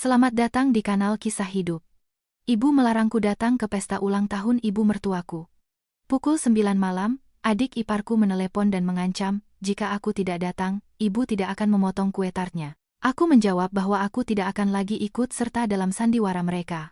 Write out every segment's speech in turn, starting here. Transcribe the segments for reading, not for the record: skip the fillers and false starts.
Selamat datang di kanal Kisah Hidup. Ibu melarangku datang ke pesta ulang tahun ibu mertuaku. Pukul 9 malam, adik iparku menelepon dan mengancam, jika aku tidak datang, ibu tidak akan memotong kue tartnya. Aku menjawab bahwa aku tidak akan lagi ikut serta dalam sandiwara mereka.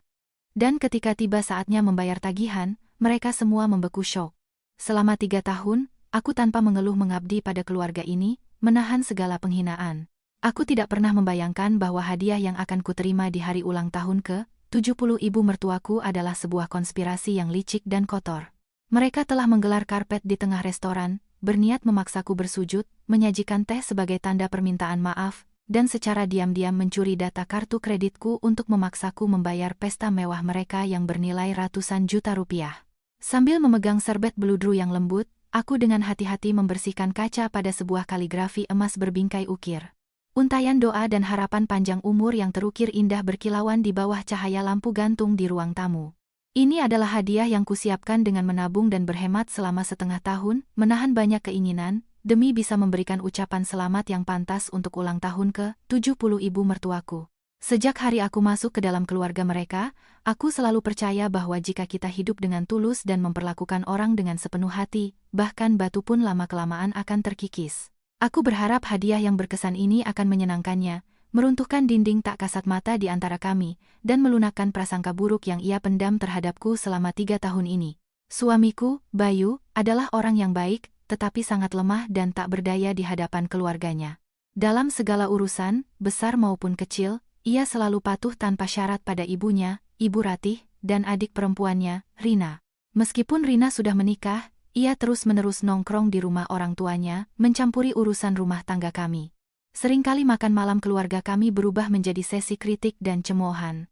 Dan ketika tiba saatnya membayar tagihan, mereka semua membeku syok. Selama 3 tahun, aku tanpa mengeluh mengabdi pada keluarga ini, menahan segala penghinaan. Aku tidak pernah membayangkan bahwa hadiah yang akan kuterima di hari ulang tahun ke-70 ibu mertuaku adalah sebuah konspirasi yang licik dan kotor. Mereka telah menggelar karpet di tengah restoran, berniat memaksaku bersujud, menyajikan teh sebagai tanda permintaan maaf, dan secara diam-diam mencuri data kartu kreditku untuk memaksaku membayar pesta mewah mereka yang bernilai ratusan juta rupiah. Sambil memegang serbet beludru yang lembut, aku dengan hati-hati membersihkan kaca pada sebuah kaligrafi emas berbingkai ukir. Untaian doa dan harapan panjang umur yang terukir indah berkilauan di bawah cahaya lampu gantung di ruang tamu. Ini adalah hadiah yang kusiapkan dengan menabung dan berhemat selama setengah tahun, menahan banyak keinginan, demi bisa memberikan ucapan selamat yang pantas untuk ulang tahun ke-70 ibu mertuaku. Sejak hari aku masuk ke dalam keluarga mereka, aku selalu percaya bahwa jika kita hidup dengan tulus dan memperlakukan orang dengan sepenuh hati, bahkan batu pun lama-kelamaan akan terkikis. Aku berharap hadiah yang berkesan ini akan menyenangkannya, meruntuhkan dinding tak kasat mata di antara kami, dan melunakkan prasangka buruk yang ia pendam terhadapku selama 3 tahun ini. Suamiku, Bayu, adalah orang yang baik, tetapi sangat lemah dan tak berdaya di hadapan keluarganya. Dalam segala urusan, besar maupun kecil, ia selalu patuh tanpa syarat pada ibunya, Ibu Ratih, dan adik perempuannya, Rina. Meskipun Rina sudah menikah, ia terus-menerus nongkrong di rumah orang tuanya, mencampuri urusan rumah tangga kami. Seringkali makan malam keluarga kami berubah menjadi sesi kritik dan cemoohan.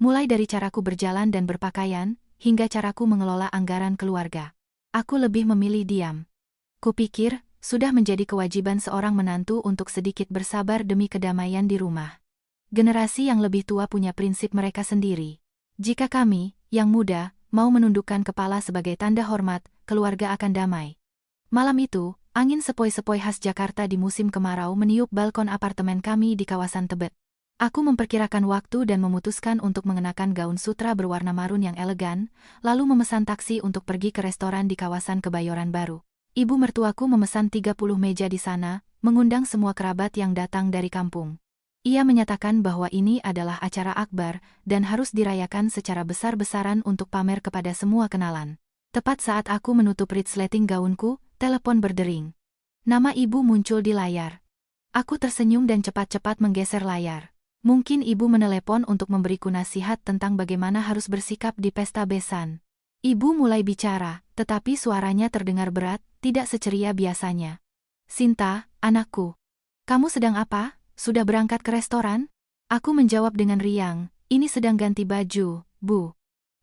Mulai dari caraku berjalan dan berpakaian, hingga caraku mengelola anggaran keluarga. Aku lebih memilih diam. Kupikir, sudah menjadi kewajiban seorang menantu untuk sedikit bersabar demi kedamaian di rumah. Generasi yang lebih tua punya prinsip mereka sendiri. Jika kami, yang muda, mau menundukkan kepala sebagai tanda hormat, keluarga akan damai. Malam itu, angin sepoi-sepoi khas Jakarta di musim kemarau meniup balkon apartemen kami di kawasan Tebet. Aku memperkirakan waktu dan memutuskan untuk mengenakan gaun sutra berwarna marun yang elegan, lalu memesan taksi untuk pergi ke restoran di kawasan Kebayoran Baru. Ibu mertuaku memesan 30 meja di sana, mengundang semua kerabat yang datang dari kampung. Ia menyatakan bahwa ini adalah acara akbar, dan harus dirayakan secara besar-besaran untuk pamer kepada semua kenalan. Tepat saat aku menutup resleting gaunku, telepon berdering. Nama ibu muncul di layar. Aku tersenyum dan cepat-cepat menggeser layar. Mungkin ibu menelepon untuk memberiku nasihat tentang bagaimana harus bersikap di pesta besan. Ibu mulai bicara, tetapi suaranya terdengar berat, tidak seceria biasanya. "Sinta, anakku. Kamu sedang apa? Sudah berangkat ke restoran?" Aku menjawab dengan riang, "Ini sedang ganti baju, Bu."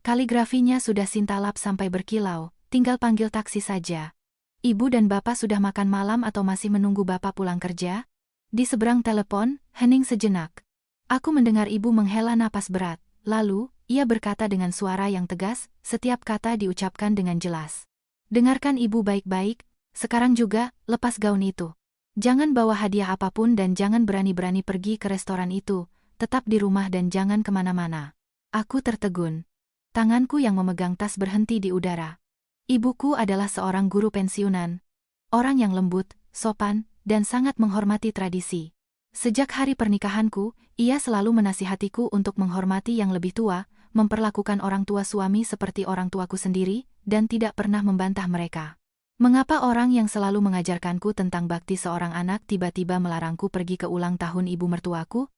Kaligrafinya sudah Sinta lap sampai berkilau, tinggal panggil taksi saja. "Ibu dan Bapak sudah makan malam atau masih menunggu Bapak pulang kerja?" Di seberang telepon, hening sejenak. Aku mendengar ibu menghela napas berat, lalu, ia berkata dengan suara yang tegas, setiap kata diucapkan dengan jelas. "Dengarkan ibu baik-baik, sekarang juga, lepas gaun itu. Jangan bawa hadiah apapun dan jangan berani-berani pergi ke restoran itu, tetap di rumah dan jangan kemana-mana." Aku tertegun. Tanganku yang memegang tas berhenti di udara. Ibuku adalah seorang guru pensiunan. Orang yang lembut, sopan, dan sangat menghormati tradisi. Sejak hari pernikahanku, ia selalu menasihatiku untuk menghormati yang lebih tua, memperlakukan orang tua suami seperti orang tuaku sendiri, dan tidak pernah membantah mereka. Mengapa orang yang selalu mengajarkanku tentang bakti seorang anak tiba-tiba melarangku pergi ke ulang tahun ibu mertuaku?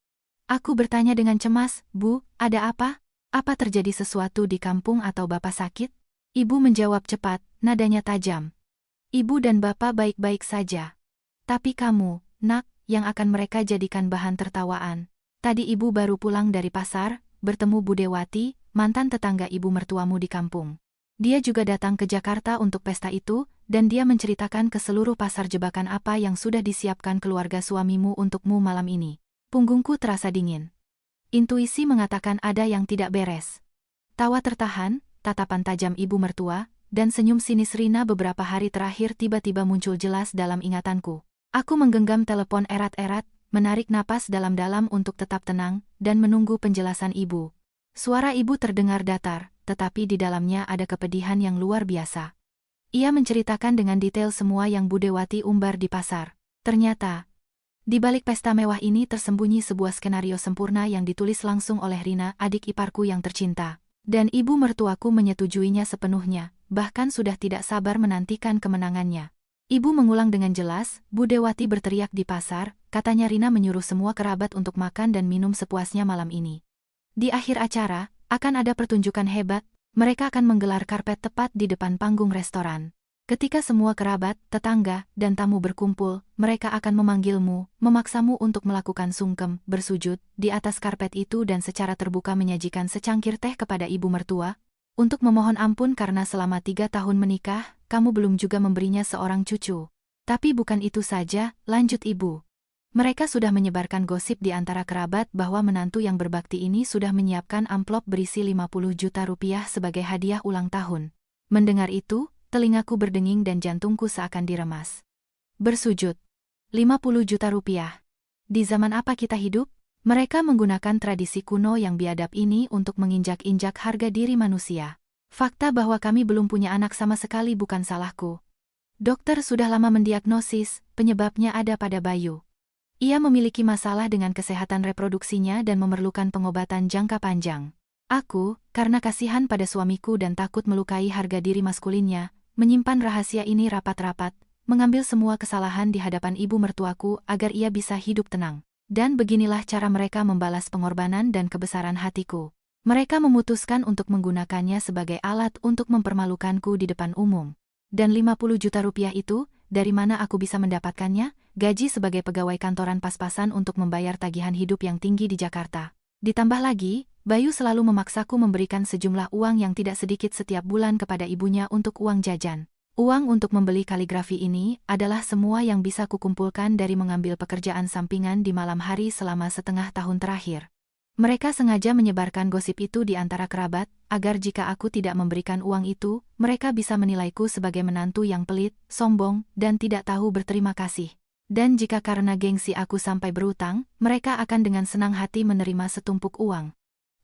Aku bertanya dengan cemas, "Bu, ada apa? Apa terjadi sesuatu di kampung atau Bapak sakit?" Ibu menjawab cepat, nadanya tajam. "Ibu dan Bapak baik-baik saja. Tapi kamu, Nak, yang akan mereka jadikan bahan tertawaan. Tadi ibu baru pulang dari pasar, bertemu Bu Dewati, mantan tetangga ibu mertuamu di kampung. Dia juga datang ke Jakarta untuk pesta itu, dan dia menceritakan ke seluruh pasar jebakan apa yang sudah disiapkan keluarga suamimu untukmu malam ini." Punggungku terasa dingin. Intuisi mengatakan ada yang tidak beres. Tawa tertahan, tatapan tajam ibu mertua, dan senyum sinis Rina beberapa hari terakhir tiba-tiba muncul jelas dalam ingatanku. Aku menggenggam telepon erat-erat, menarik napas dalam-dalam untuk tetap tenang, dan menunggu penjelasan ibu. Suara ibu terdengar datar, tetapi di dalamnya ada kepedihan yang luar biasa. Ia menceritakan dengan detail semua yang Budewati umbar di pasar. Ternyata, di balik pesta mewah ini tersembunyi sebuah skenario sempurna yang ditulis langsung oleh Rina, adik iparku yang tercinta. Dan ibu mertuaku menyetujuinya sepenuhnya, bahkan sudah tidak sabar menantikan kemenangannya. Ibu mengulang dengan jelas, Budewati berteriak di pasar, katanya Rina menyuruh semua kerabat untuk makan dan minum sepuasnya malam ini. Di akhir acara, akan ada pertunjukan hebat, mereka akan menggelar karpet tepat di depan panggung restoran. Ketika semua kerabat, tetangga, dan tamu berkumpul, mereka akan memanggilmu, memaksamu untuk melakukan sungkem, bersujud, di atas karpet itu dan secara terbuka menyajikan secangkir teh kepada ibu mertua, untuk memohon ampun karena selama 3 tahun menikah, kamu belum juga memberinya seorang cucu. Tapi bukan itu saja, lanjut ibu. Mereka sudah menyebarkan gosip di antara kerabat bahwa menantu yang berbakti ini sudah menyiapkan amplop berisi 50 juta rupiah sebagai hadiah ulang tahun. Mendengar itu, telingaku berdenging dan jantungku seakan diremas. Bersujud. 50 juta rupiah. Di zaman apa kita hidup? Mereka menggunakan tradisi kuno yang biadab ini untuk menginjak-injak harga diri manusia. Fakta bahwa kami belum punya anak sama sekali bukan salahku. Dokter sudah lama mendiagnosis, penyebabnya ada pada Bayu. Ia memiliki masalah dengan kesehatan reproduksinya dan memerlukan pengobatan jangka panjang. Aku, karena kasihan pada suamiku dan takut melukai harga diri maskulinnya, menyimpan rahasia ini rapat-rapat, mengambil semua kesalahan di hadapan ibu mertuaku agar ia bisa hidup tenang. Dan beginilah cara mereka membalas pengorbanan dan kebesaran hatiku. Mereka memutuskan untuk menggunakannya sebagai alat untuk mempermalukanku di depan umum. Dan 50 juta rupiah itu, dari mana aku bisa mendapatkannya? Gaji sebagai pegawai kantoran pas-pasan untuk membayar tagihan hidup yang tinggi di Jakarta. Ditambah lagi, Bayu selalu memaksaku memberikan sejumlah uang yang tidak sedikit setiap bulan kepada ibunya untuk uang jajan. Uang untuk membeli kaligrafi ini adalah semua yang bisa kukumpulkan dari mengambil pekerjaan sampingan di malam hari selama setengah tahun terakhir. Mereka sengaja menyebarkan gosip itu di antara kerabat, agar jika aku tidak memberikan uang itu, mereka bisa menilaiku sebagai menantu yang pelit, sombong, dan tidak tahu berterima kasih. Dan jika karena gengsi aku sampai berutang, mereka akan dengan senang hati menerima setumpuk uang.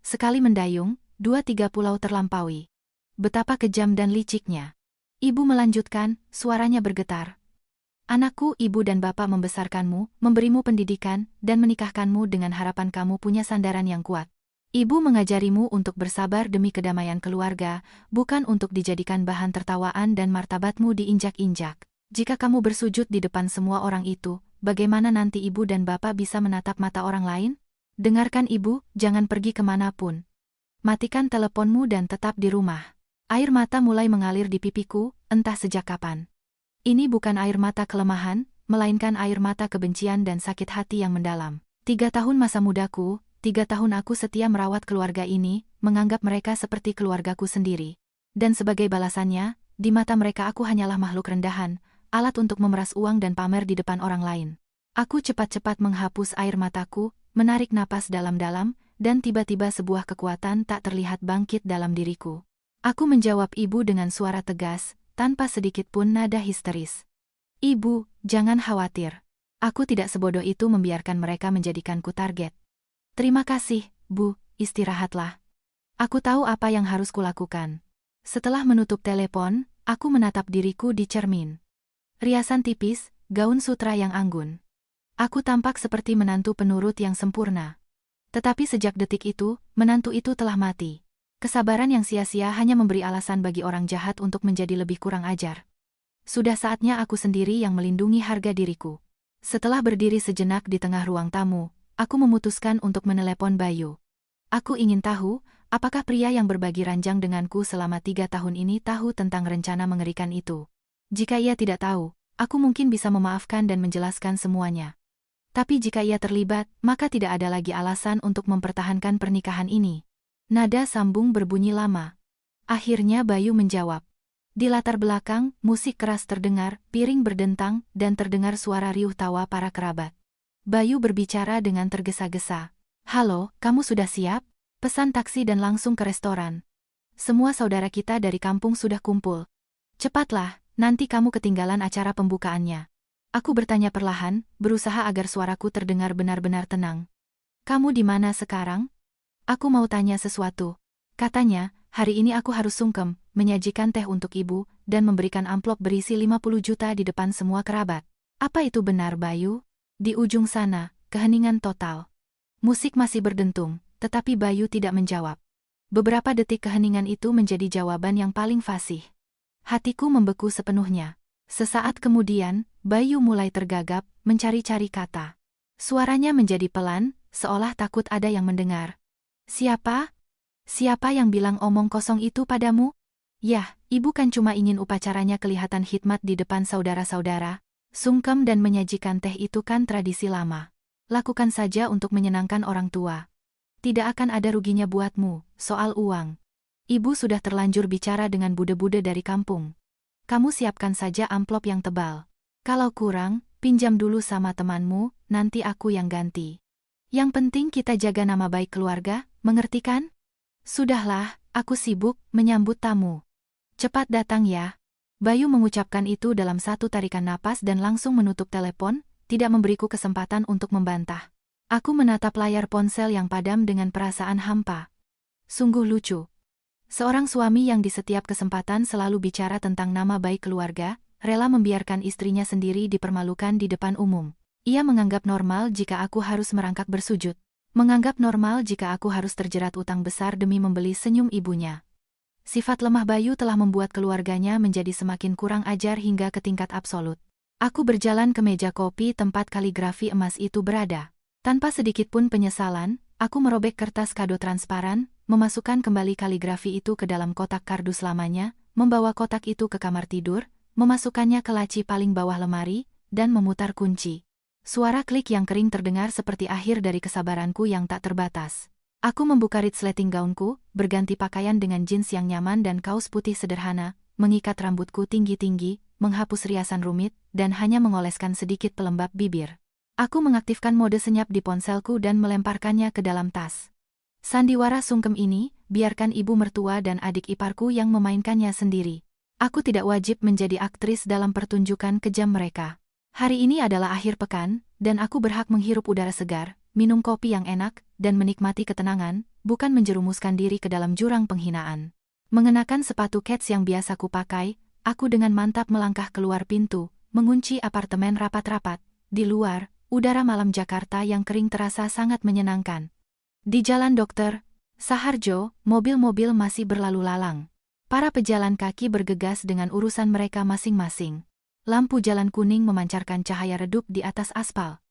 Sekali mendayung, 2-3 pulau terlampaui. Betapa kejam dan liciknya. Ibu melanjutkan, suaranya bergetar. Anakku, ibu dan bapak membesarkanmu, memberimu pendidikan, dan menikahkanmu dengan harapan kamu punya sandaran yang kuat. Ibu mengajarimu untuk bersabar demi kedamaian keluarga, bukan untuk dijadikan bahan tertawaan dan martabatmu diinjak-injak. Jika kamu bersujud di depan semua orang itu, bagaimana nanti ibu dan bapak bisa menatap mata orang lain? Dengarkan ibu, jangan pergi kemanapun. Matikan teleponmu dan tetap di rumah. Air mata mulai mengalir di pipiku, entah sejak kapan. Ini bukan air mata kelemahan, melainkan air mata kebencian dan sakit hati yang mendalam. 3 tahun masa mudaku, 3 tahun aku setia merawat keluarga ini, menganggap mereka seperti keluargaku sendiri. Dan sebagai balasannya, di mata mereka aku hanyalah makhluk rendahan, alat untuk memeras uang dan pamer di depan orang lain. Aku cepat-cepat menghapus air mataku, menarik napas dalam-dalam, dan tiba-tiba sebuah kekuatan tak terlihat bangkit dalam diriku. Aku menjawab ibu dengan suara tegas, tanpa sedikit pun nada histeris. Ibu, jangan khawatir. Aku tidak sebodoh itu membiarkan mereka menjadikanku target. Terima kasih, Bu, istirahatlah. Aku tahu apa yang harus kulakukan. Setelah menutup telepon, aku menatap diriku di cermin. Riasan tipis, gaun sutra yang anggun. Aku tampak seperti menantu penurut yang sempurna. Tetapi sejak detik itu, menantu itu telah mati. Kesabaran yang sia-sia hanya memberi alasan bagi orang jahat untuk menjadi lebih kurang ajar. Sudah saatnya aku sendiri yang melindungi harga diriku. Setelah berdiri sejenak di tengah ruang tamu, aku memutuskan untuk menelepon Bayu. Aku ingin tahu, apakah pria yang berbagi ranjang denganku selama 3 tahun ini tahu tentang rencana mengerikan itu. Jika ia tidak tahu, aku mungkin bisa memaafkan dan menjelaskan semuanya. Tapi jika ia terlibat, maka tidak ada lagi alasan untuk mempertahankan pernikahan ini. Nada sambung berbunyi lama. Akhirnya Bayu menjawab. Di latar belakang, musik keras terdengar, piring berdentang, dan terdengar suara riuh tawa para kerabat. Bayu berbicara dengan tergesa-gesa. Halo, kamu sudah siap? Pesan taksi dan langsung ke restoran. Semua saudara kita dari kampung sudah kumpul. Cepatlah, nanti kamu ketinggalan acara pembukaannya. Aku bertanya perlahan, berusaha agar suaraku terdengar benar-benar tenang. Kamu di mana sekarang? Aku mau tanya sesuatu. Katanya, hari ini aku harus sungkem, menyajikan teh untuk ibu, dan memberikan amplop berisi 50 juta di depan semua kerabat. Apa itu benar, Bayu? Di ujung sana, keheningan total. Musik masih berdentung, tetapi Bayu tidak menjawab. Beberapa detik keheningan itu menjadi jawaban yang paling fasih. Hatiku membeku sepenuhnya. Sesaat kemudian, Bayu mulai tergagap, mencari-cari kata. Suaranya menjadi pelan, seolah takut ada yang mendengar. Siapa? Siapa yang bilang omong kosong itu padamu? Yah, ibu kan cuma ingin upacaranya kelihatan khidmat di depan saudara-saudara. Sungkem dan menyajikan teh itu kan tradisi lama. Lakukan saja untuk menyenangkan orang tua. Tidak akan ada ruginya buatmu, soal uang. Ibu sudah terlanjur bicara dengan bude-bude dari kampung. Kamu siapkan saja amplop yang tebal. Kalau kurang, pinjam dulu sama temanmu, nanti aku yang ganti. Yang penting kita jaga nama baik keluarga, mengerti kan? Sudahlah, aku sibuk menyambut tamu. Cepat datang ya. Bayu mengucapkan itu dalam satu tarikan napas dan langsung menutup telepon, tidak memberiku kesempatan untuk membantah. Aku menatap layar ponsel yang padam dengan perasaan hampa. Sungguh lucu. Seorang suami yang di setiap kesempatan selalu bicara tentang nama baik keluarga, rela membiarkan istrinya sendiri dipermalukan di depan umum. Ia menganggap normal jika aku harus merangkak bersujud. Menganggap normal jika aku harus terjerat utang besar demi membeli senyum ibunya. Sifat lemah Bayu telah membuat keluarganya menjadi semakin kurang ajar hingga ke tingkat absolut. Aku berjalan ke meja kopi tempat kaligrafi emas itu berada. Tanpa sedikit pun penyesalan, aku merobek kertas kado transparan, memasukkan kembali kaligrafi itu ke dalam kotak kardus lamanya, membawa kotak itu ke kamar tidur, memasukkannya ke laci paling bawah lemari, dan memutar kunci. Suara klik yang kering terdengar seperti akhir dari kesabaranku yang tak terbatas. Aku membuka resleting gaunku, berganti pakaian dengan jeans yang nyaman dan kaos putih sederhana, mengikat rambutku tinggi-tinggi, menghapus riasan rumit, dan hanya mengoleskan sedikit pelembab bibir. Aku mengaktifkan mode senyap di ponselku dan melemparkannya ke dalam tas. Sandiwara sungkem ini, biarkan ibu mertua dan adik iparku yang memainkannya sendiri. Aku tidak wajib menjadi aktris dalam pertunjukan kejam mereka. Hari ini adalah akhir pekan, dan aku berhak menghirup udara segar, minum kopi yang enak, dan menikmati ketenangan, bukan menjerumuskan diri ke dalam jurang penghinaan. Mengenakan sepatu kets yang biasa kupakai, aku dengan mantap melangkah keluar pintu, mengunci apartemen rapat-rapat. Di luar, udara malam Jakarta yang kering terasa sangat menyenangkan. Di Jalan Dr. Saharjo, mobil-mobil masih berlalu lalang. Para pejalan kaki bergegas dengan urusan mereka masing-masing. Lampu jalan kuning memancarkan cahaya redup di atas aspal.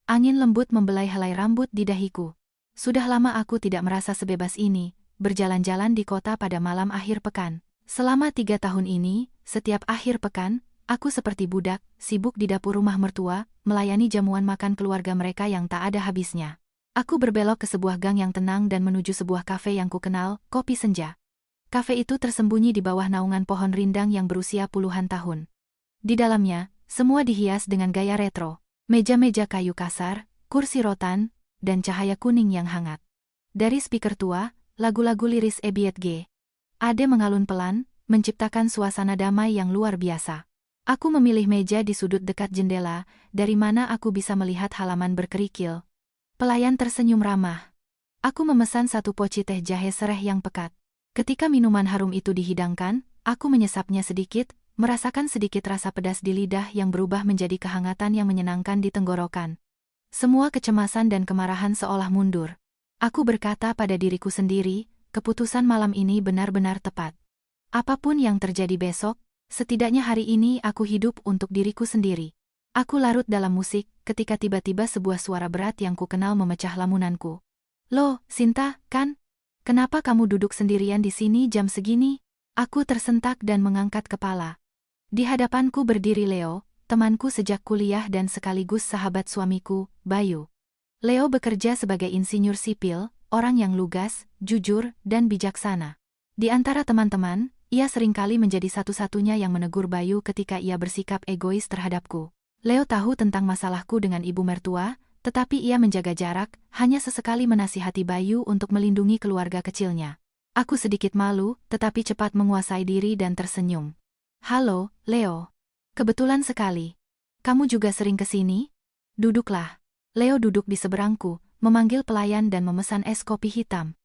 Angin lembut membelai helai rambut di dahiku. Sudah lama aku tidak merasa sebebas ini, berjalan-jalan di kota pada malam akhir pekan. Selama 3 tahun ini, setiap akhir pekan, aku seperti budak, sibuk di dapur rumah mertua, melayani jamuan makan keluarga mereka yang tak ada habisnya. Aku berbelok ke sebuah gang yang tenang dan menuju sebuah kafe yang kukenal, Kopi Senja. Kafe itu tersembunyi di bawah naungan pohon rindang yang berusia puluhan tahun. Di dalamnya, semua dihias dengan gaya retro. Meja-meja kayu kasar, kursi rotan, dan cahaya kuning yang hangat. Dari speaker tua, lagu-lagu liris Ebiet G. Ade mengalun pelan, menciptakan suasana damai yang luar biasa. Aku memilih meja di sudut dekat jendela, dari mana aku bisa melihat halaman berkerikil. Pelayan tersenyum ramah. Aku memesan 1 poci teh jahe sereh yang pekat. Ketika minuman harum itu dihidangkan, aku menyesapnya sedikit, merasakan sedikit rasa pedas di lidah yang berubah menjadi kehangatan yang menyenangkan di tenggorokan. Semua kecemasan dan kemarahan seolah mundur. Aku berkata pada diriku sendiri, keputusan malam ini benar-benar tepat. Apapun yang terjadi besok, setidaknya hari ini aku hidup untuk diriku sendiri. Aku larut dalam musik, ketika tiba-tiba sebuah suara berat yang kukenal memecah lamunanku. Loh, Sinta, kan? Kenapa kamu duduk sendirian di sini jam segini? Aku tersentak dan mengangkat kepala. Di hadapanku berdiri Leo, temanku sejak kuliah dan sekaligus sahabat suamiku, Bayu. Leo bekerja sebagai insinyur sipil, orang yang lugas, jujur, dan bijaksana. Di antara teman-teman, ia seringkali menjadi satu-satunya yang menegur Bayu ketika ia bersikap egois terhadapku. Leo tahu tentang masalahku dengan ibu mertua, tetapi ia menjaga jarak, hanya sesekali menasihati Bayu untuk melindungi keluarga kecilnya. Aku sedikit malu, tetapi cepat menguasai diri dan tersenyum. Halo, Leo. Kebetulan sekali. Kamu juga sering ke sini? Duduklah. Leo duduk di seberangku, memanggil pelayan dan memesan es kopi hitam.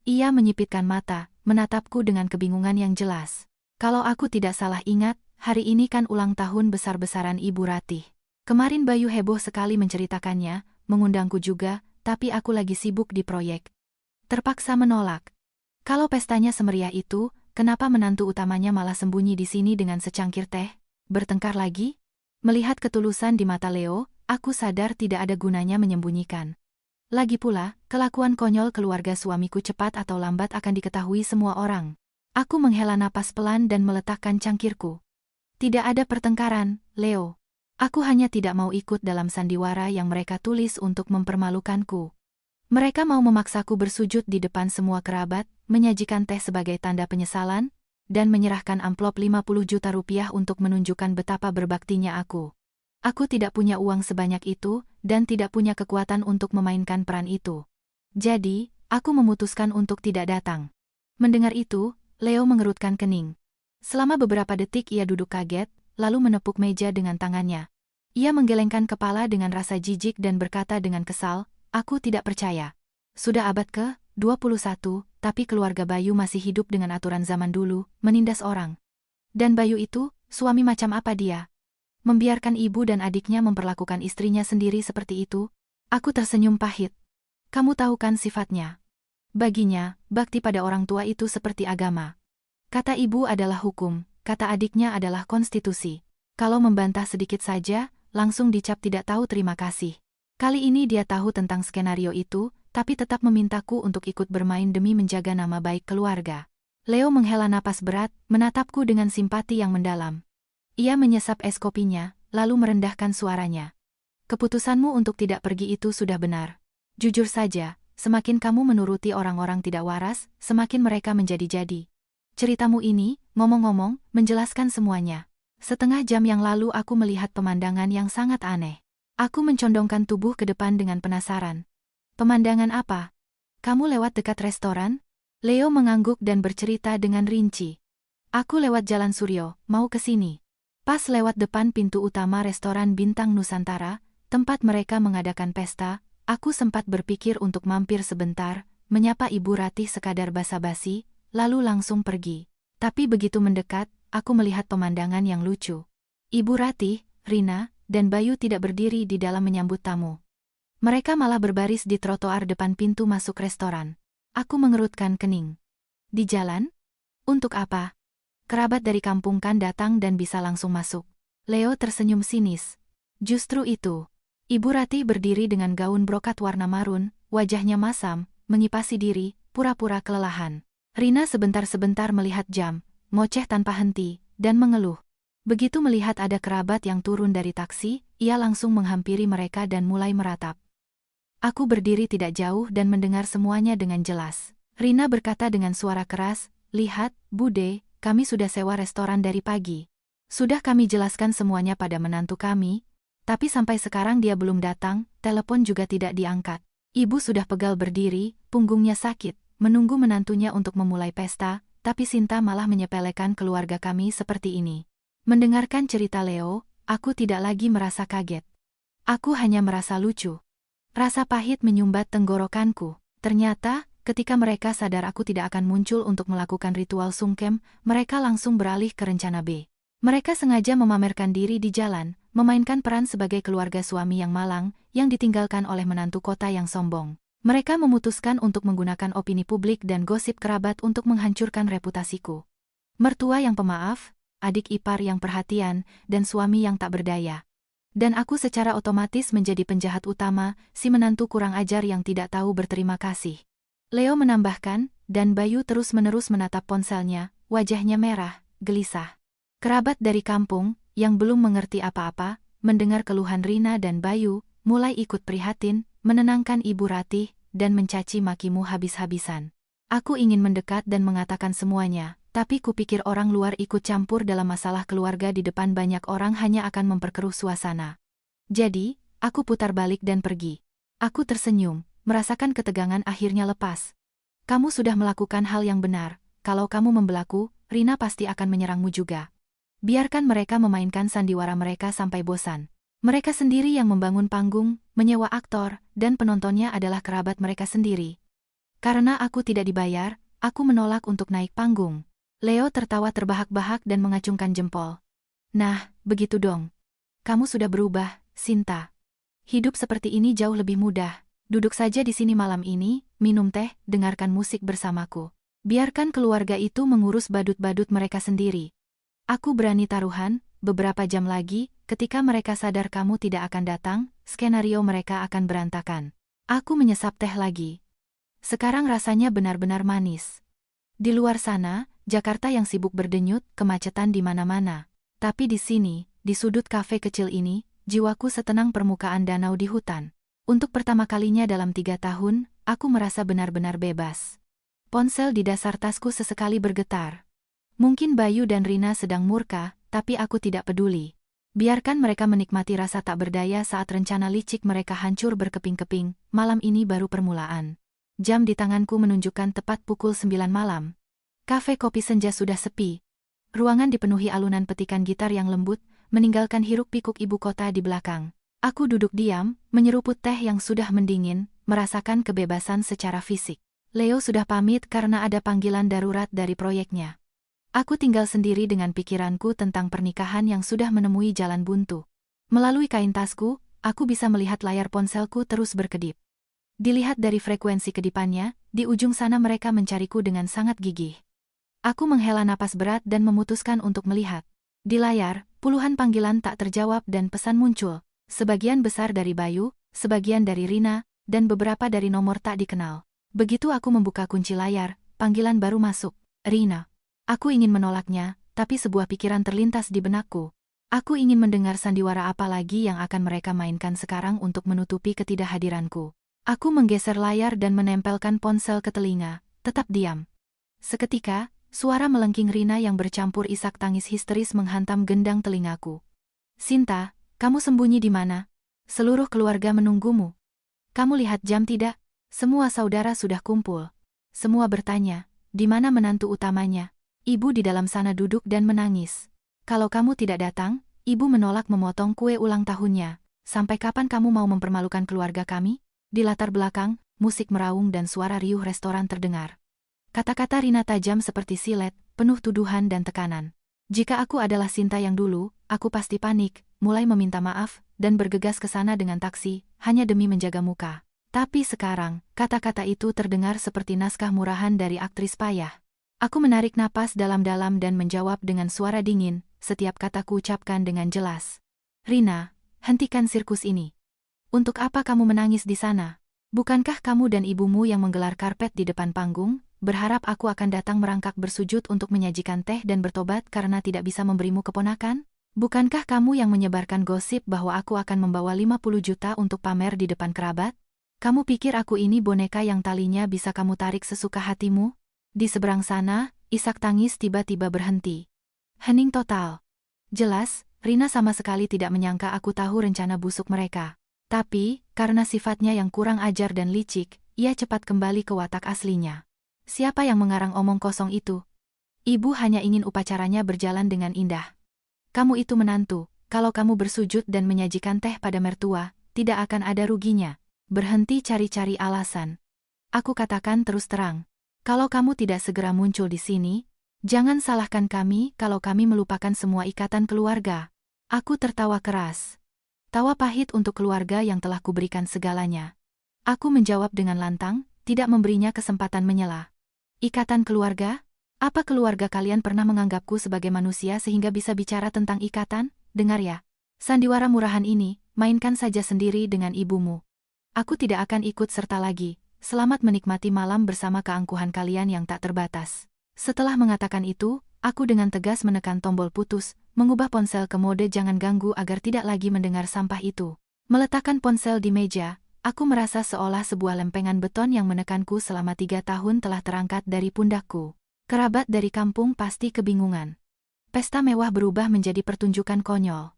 Ia menyipitkan mata, menatapku dengan kebingungan yang jelas. Kalau aku tidak salah ingat, hari ini kan ulang tahun besar-besaran Ibu Ratih. Kemarin Bayu heboh sekali menceritakannya, mengundangku juga, tapi aku lagi sibuk di proyek. Terpaksa menolak. Kalau pestanya semeriah itu, kenapa menantu utamanya malah sembunyi di sini dengan secangkir teh? Bertengkar lagi? Melihat ketulusan di mata Leo, aku sadar tidak ada gunanya menyembunyikan. Lagi pula, kelakuan konyol keluarga suamiku cepat atau lambat akan diketahui semua orang. Aku menghela napas pelan dan meletakkan cangkirku. Tidak ada pertengkaran, Leo. Aku hanya tidak mau ikut dalam sandiwara yang mereka tulis untuk mempermalukanku. Mereka mau memaksaku bersujud di depan semua kerabat, menyajikan teh sebagai tanda penyesalan, dan menyerahkan amplop 50 juta rupiah untuk menunjukkan betapa berbaktinya aku. Aku tidak punya uang sebanyak itu, dan tidak punya kekuatan untuk memainkan peran itu. Jadi, aku memutuskan untuk tidak datang. Mendengar itu, Leo mengerutkan kening. Selama beberapa detik ia duduk kaget, lalu menepuk meja dengan tangannya. Ia menggelengkan kepala dengan rasa jijik dan berkata dengan kesal, "Aku tidak percaya. Sudah abad ke-21, tapi keluarga Bayu masih hidup dengan aturan zaman dulu, menindas orang. Dan Bayu itu, suami macam apa dia? Membiarkan ibu dan adiknya memperlakukan istrinya sendiri seperti itu?" Aku tersenyum pahit. "Kamu tahu kan sifatnya? Baginya, bakti pada orang tua itu seperti agama. Kata ibu adalah hukum, kata adiknya adalah konstitusi. Kalau membantah sedikit saja, langsung dicap tidak tahu terima kasih. Kali ini dia tahu tentang skenario itu, tapi tetap memintaku untuk ikut bermain demi menjaga nama baik keluarga." Leo menghela napas berat, menatapku dengan simpati yang mendalam. Ia menyesap es kopinya, lalu merendahkan suaranya. "Keputusanmu untuk tidak pergi itu sudah benar. Jujur saja, semakin kamu menuruti orang-orang tidak waras, semakin mereka menjadi-jadi. Ceritamu ini, ngomong-ngomong, menjelaskan semuanya. Setengah jam yang lalu aku melihat pemandangan yang sangat aneh. Aku mencondongkan tubuh ke depan dengan penasaran. Pemandangan apa? Kamu lewat dekat restoran? Leo mengangguk dan bercerita dengan rinci. Aku lewat Jalan Suryo, mau ke sini. Pas lewat depan pintu utama restoran Bintang Nusantara, tempat mereka mengadakan pesta, aku sempat berpikir untuk mampir sebentar, menyapa Ibu Ratih sekadar basa-basi, lalu langsung pergi. Tapi begitu mendekat, aku melihat pemandangan yang lucu. Ibu Ratih, Rina, dan Bayu tidak berdiri di dalam menyambut tamu. Mereka malah berbaris di trotoar depan pintu masuk restoran. Aku mengerutkan kening. Di jalan? Untuk apa? Kerabat dari kampung kan datang dan bisa langsung masuk. Leo tersenyum sinis. Justru itu. Ibu Ratih berdiri dengan gaun brokat warna marun, wajahnya masam, mengipasi diri, pura-pura kelelahan. Rina sebentar-sebentar melihat jam, ngoceh tanpa henti, dan mengeluh. Begitu melihat ada kerabat yang turun dari taksi, ia langsung menghampiri mereka dan mulai meratap. Aku berdiri tidak jauh dan mendengar semuanya dengan jelas. Rina berkata dengan suara keras, "Lihat, Bude, kami sudah sewa restoran dari pagi. Sudah kami jelaskan semuanya pada menantu kami, tapi sampai sekarang dia belum datang, telepon juga tidak diangkat. Ibu sudah pegal berdiri, punggungnya sakit, menunggu menantunya untuk memulai pesta, tapi Sinta malah menyepelekan keluarga kami seperti ini." Mendengarkan cerita Leo, aku tidak lagi merasa kaget. Aku hanya merasa lucu. Rasa pahit menyumbat tenggorokanku. Ternyata, ketika mereka sadar aku tidak akan muncul untuk melakukan ritual sungkem, mereka langsung beralih ke rencana B. Mereka sengaja memamerkan diri di jalan, memainkan peran sebagai keluarga suami yang malang, yang ditinggalkan oleh menantu kota yang sombong. Mereka memutuskan untuk menggunakan opini publik dan gosip kerabat untuk menghancurkan reputasiku. Mertua yang pemaaf, adik ipar yang perhatian, dan suami yang tak berdaya. Dan aku secara otomatis menjadi penjahat utama, si menantu kurang ajar yang tidak tahu berterima kasih. Leo menambahkan, dan Bayu terus-menerus menatap ponselnya, wajahnya merah, gelisah. Kerabat dari kampung, yang belum mengerti apa-apa, mendengar keluhan Rina dan Bayu, mulai ikut prihatin, menenangkan Ibu Ratih, dan mencaci makimu habis-habisan. Aku ingin mendekat dan mengatakan semuanya, tapi kupikir orang luar ikut campur dalam masalah keluarga di depan banyak orang hanya akan memperkeruh suasana. Jadi, aku putar balik dan pergi. Aku tersenyum, merasakan ketegangan akhirnya lepas. "Kamu sudah melakukan hal yang benar, kalau kamu membelaku, Rina pasti akan menyerangmu juga. Biarkan mereka memainkan sandiwara mereka sampai bosan. Mereka sendiri yang membangun panggung, menyewa aktor, dan penontonnya adalah kerabat mereka sendiri. Karena aku tidak dibayar, aku menolak untuk naik panggung. Leo tertawa terbahak-bahak dan mengacungkan jempol. Nah, begitu dong. Kamu sudah berubah, Sinta. Hidup seperti ini jauh lebih mudah. Duduk saja di sini malam ini, minum teh, dengarkan musik bersamaku. Biarkan keluarga itu mengurus badut-badut mereka sendiri. Aku berani taruhan, beberapa jam lagi, ketika mereka sadar kamu tidak akan datang, skenario mereka akan berantakan. Aku menyesap teh lagi. Sekarang rasanya benar-benar manis. Di luar sana, Jakarta yang sibuk berdenyut, kemacetan di mana-mana. Tapi di sini, di sudut kafe kecil ini, jiwaku setenang permukaan danau di hutan. Untuk pertama kalinya dalam 3 tahun, aku merasa benar-benar bebas. Ponsel di dasar tasku sesekali bergetar. Mungkin Bayu dan Rina sedang murka, tapi aku tidak peduli. Biarkan mereka menikmati rasa tak berdaya saat rencana licik mereka hancur berkeping-keping, malam ini baru permulaan. Jam di tanganku menunjukkan tepat pukul 9 malam. Kafe kopi senja sudah sepi. Ruangan dipenuhi alunan petikan gitar yang lembut, meninggalkan hiruk-pikuk ibu kota di belakang. Aku duduk diam, menyeruput teh yang sudah mendingin, merasakan kebebasan secara fisik. Leo sudah pamit karena ada panggilan darurat dari proyeknya. Aku tinggal sendiri dengan pikiranku tentang pernikahan yang sudah menemui jalan buntu. Melalui kain tasku, aku bisa melihat layar ponselku terus berkedip. Dilihat dari frekuensi kedipannya, di ujung sana mereka mencariku dengan sangat gigih. Aku menghela napas berat dan memutuskan untuk melihat. Di layar, puluhan panggilan tak terjawab dan pesan muncul. Sebagian besar dari Bayu, sebagian dari Rina, dan beberapa dari nomor tak dikenal. Begitu aku membuka kunci layar, panggilan baru masuk. Rina. Aku ingin menolaknya, tapi sebuah pikiran terlintas di benakku. Aku ingin mendengar sandiwara apa lagi yang akan mereka mainkan sekarang untuk menutupi ketidakhadiranku. Aku menggeser layar dan menempelkan ponsel ke telinga, tetap diam. Seketika, suara melengking Rina yang bercampur isak tangis histeris menghantam gendang telingaku. Sinta, kamu sembunyi di mana? Seluruh keluarga menunggumu. Kamu lihat jam tidak? Semua saudara sudah kumpul. Semua bertanya, di mana menantu utamanya? Ibu di dalam sana duduk dan menangis. Kalau kamu tidak datang, ibu menolak memotong kue ulang tahunnya. Sampai kapan kamu mau mempermalukan keluarga kami? Di latar belakang, musik meraung dan suara riuh restoran terdengar. Kata-kata Rina tajam seperti silet, penuh tuduhan dan tekanan. Jika aku adalah Sinta yang dulu, aku pasti panik, mulai meminta maaf, dan bergegas ke sana dengan taksi, hanya demi menjaga muka. Tapi sekarang, kata-kata itu terdengar seperti naskah murahan dari aktris payah. Aku menarik napas dalam-dalam dan menjawab dengan suara dingin, setiap kataku ucapkan dengan jelas. Rina, hentikan sirkus ini. Untuk apa kamu menangis di sana? Bukankah kamu dan ibumu yang menggelar karpet di depan panggung, berharap aku akan datang merangkak bersujud untuk menyajikan teh dan bertobat karena tidak bisa memberimu keponakan? Bukankah kamu yang menyebarkan gosip bahwa aku akan membawa 50 juta untuk pamer di depan kerabat? Kamu pikir aku ini boneka yang talinya bisa kamu tarik sesuka hatimu? Di seberang sana, isak tangis tiba-tiba berhenti. Hening total. Jelas, Rina sama sekali tidak menyangka aku tahu rencana busuk mereka. Tapi, karena sifatnya yang kurang ajar dan licik, ia cepat kembali ke watak aslinya. Siapa yang mengarang omong kosong itu? Ibu hanya ingin upacaranya berjalan dengan indah. Kamu itu menantu, kalau kamu bersujud dan menyajikan teh pada mertua, tidak akan ada ruginya. Berhenti cari-cari alasan. Aku katakan terus terang. Kalau kamu tidak segera muncul di sini, jangan salahkan kami kalau kami melupakan semua ikatan keluarga. Aku tertawa keras. Tawa pahit untuk keluarga yang telah kuberikan segalanya. Aku menjawab dengan lantang, tidak memberinya kesempatan menyela. Ikatan keluarga? Apa keluarga kalian pernah menganggapku sebagai manusia sehingga bisa bicara tentang ikatan? Dengar ya. Sandiwara murahan ini, mainkan saja sendiri dengan ibumu. Aku tidak akan ikut serta lagi. Selamat menikmati malam bersama keangkuhan kalian yang tak terbatas. Setelah mengatakan itu, aku dengan tegas menekan tombol putus, mengubah ponsel ke mode jangan ganggu agar tidak lagi mendengar sampah itu. Meletakkan ponsel di meja, aku merasa seolah sebuah lempengan beton yang menekanku selama 3 tahun telah terangkat dari pundakku. Kerabat dari kampung pasti kebingungan. Pesta mewah berubah menjadi pertunjukan konyol.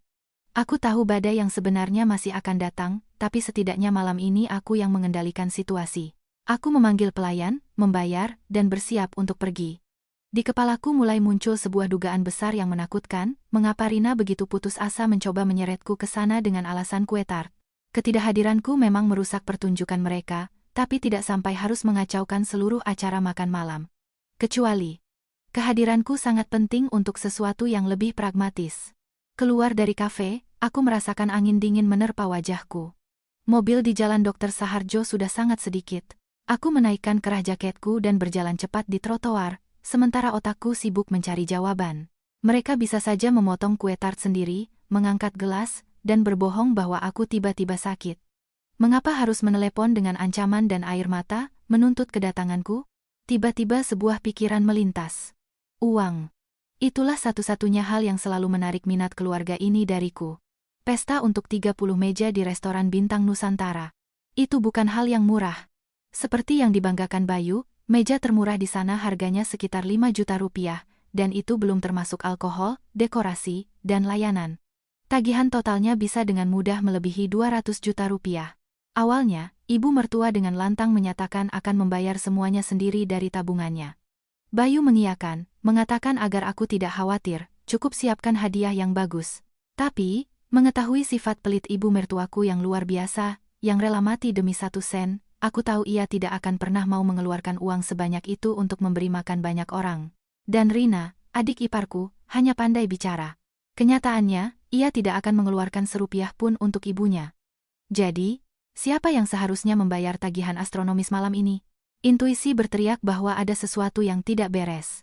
Aku tahu badai yang sebenarnya masih akan datang, tapi setidaknya malam ini aku yang mengendalikan situasi. Aku memanggil pelayan, membayar, dan bersiap untuk pergi. Di kepalaku mulai muncul sebuah dugaan besar yang menakutkan, mengapa Rina begitu putus asa mencoba menyeretku ke sana dengan alasan kue tart. Ketidakhadiranku memang merusak pertunjukan mereka, tapi tidak sampai harus mengacaukan seluruh acara makan malam. Kecuali, kehadiranku sangat penting untuk sesuatu yang lebih pragmatis. Keluar dari kafe, aku merasakan angin dingin menerpa wajahku. Mobil di jalan Dr. Saharjo sudah sangat sedikit. Aku menaikkan kerah jaketku dan berjalan cepat di trotoar, sementara otakku sibuk mencari jawaban. Mereka bisa saja memotong kue tart sendiri, mengangkat gelas, dan berbohong bahwa aku tiba-tiba sakit. Mengapa harus menelepon dengan ancaman dan air mata, menuntut kedatanganku? Tiba-tiba sebuah pikiran melintas. Uang. Itulah satu-satunya hal yang selalu menarik minat keluarga ini dariku. Pesta untuk 30 meja di restoran bintang Nusantara. Itu bukan hal yang murah. Seperti yang dibanggakan Bayu, meja termurah di sana harganya sekitar 5 juta rupiah, dan itu belum termasuk alkohol, dekorasi, dan layanan. Tagihan totalnya bisa dengan mudah melebihi 200 juta rupiah. Awalnya, ibu mertua dengan lantang menyatakan akan membayar semuanya sendiri dari tabungannya. Bayu mengiyakan, mengatakan agar aku tidak khawatir, cukup siapkan hadiah yang bagus. Tapi, mengetahui sifat pelit ibu mertuaku yang luar biasa, yang rela mati demi 1 sen, aku tahu ia tidak akan pernah mau mengeluarkan uang sebanyak itu untuk memberi makan banyak orang. Dan Rina, adik iparku, hanya pandai bicara. Kenyataannya, ia tidak akan mengeluarkan serupiah pun untuk ibunya. Jadi, siapa yang seharusnya membayar tagihan astronomis malam ini? Intuisi berteriak bahwa ada sesuatu yang tidak beres.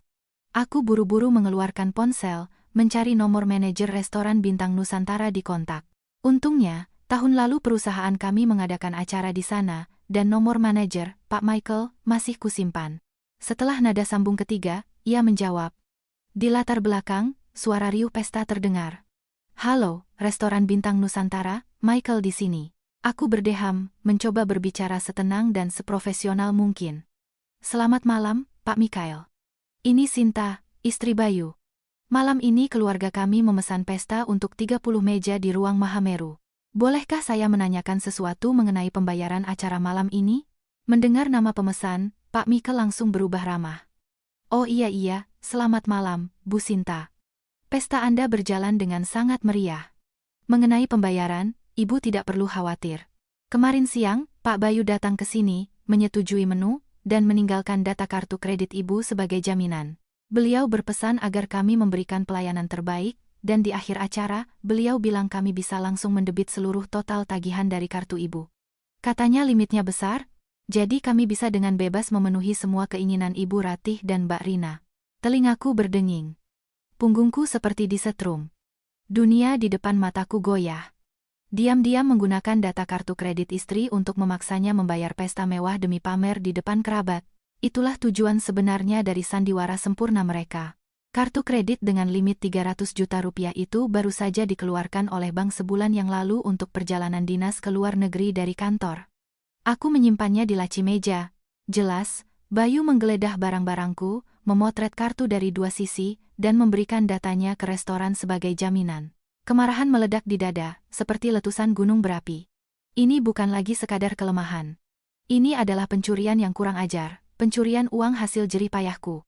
Aku buru-buru mengeluarkan ponsel, mencari nomor manajer restoran bintang Nusantara di kontak. Untungnya, tahun lalu perusahaan kami mengadakan acara di sana, dan nomor manajer, Pak Michael, masih kusimpan. Setelah nada sambung ketiga, ia menjawab. Di latar belakang, suara riuh pesta terdengar. Halo, restoran bintang Nusantara, Michael di sini. Aku berdeham, mencoba berbicara setenang dan seprofesional mungkin. Selamat malam, Pak Michael. Ini Sinta, istri Bayu. Malam ini keluarga kami memesan pesta untuk 30 meja di ruang Mahameru. Bolehkah saya menanyakan sesuatu mengenai pembayaran acara malam ini? Mendengar nama pemesan, Pak Michael langsung berubah ramah. Oh iya, selamat malam, Bu Sinta. Pesta Anda berjalan dengan sangat meriah. Mengenai pembayaran, Ibu tidak perlu khawatir. Kemarin siang, Pak Bayu datang ke sini, menyetujui menu, dan meninggalkan data kartu kredit Ibu sebagai jaminan. Beliau berpesan agar kami memberikan pelayanan terbaik, dan di akhir acara, beliau bilang kami bisa langsung mendebit seluruh total tagihan dari kartu Ibu. Katanya limitnya besar, jadi kami bisa dengan bebas memenuhi semua keinginan Ibu Ratih dan Mbak Rina. Telingaku berdenging. Punggungku seperti disetrum. Dunia di depan mataku goyah. Diam-diam menggunakan data kartu kredit istri untuk memaksanya membayar pesta mewah demi pamer di depan kerabat. Itulah tujuan sebenarnya dari sandiwara sempurna mereka. Kartu kredit dengan limit 300 juta rupiah itu baru saja dikeluarkan oleh bank sebulan yang lalu untuk perjalanan dinas ke luar negeri dari kantor. Aku menyimpannya di laci meja. Jelas, Bayu menggeledah barang-barangku, memotret kartu dari 2 sisi, dan memberikan datanya ke restoran sebagai jaminan. Kemarahan meledak di dada, seperti letusan gunung berapi. Ini bukan lagi sekadar kelemahan. Ini adalah pencurian yang kurang ajar, pencurian uang hasil jerih payahku.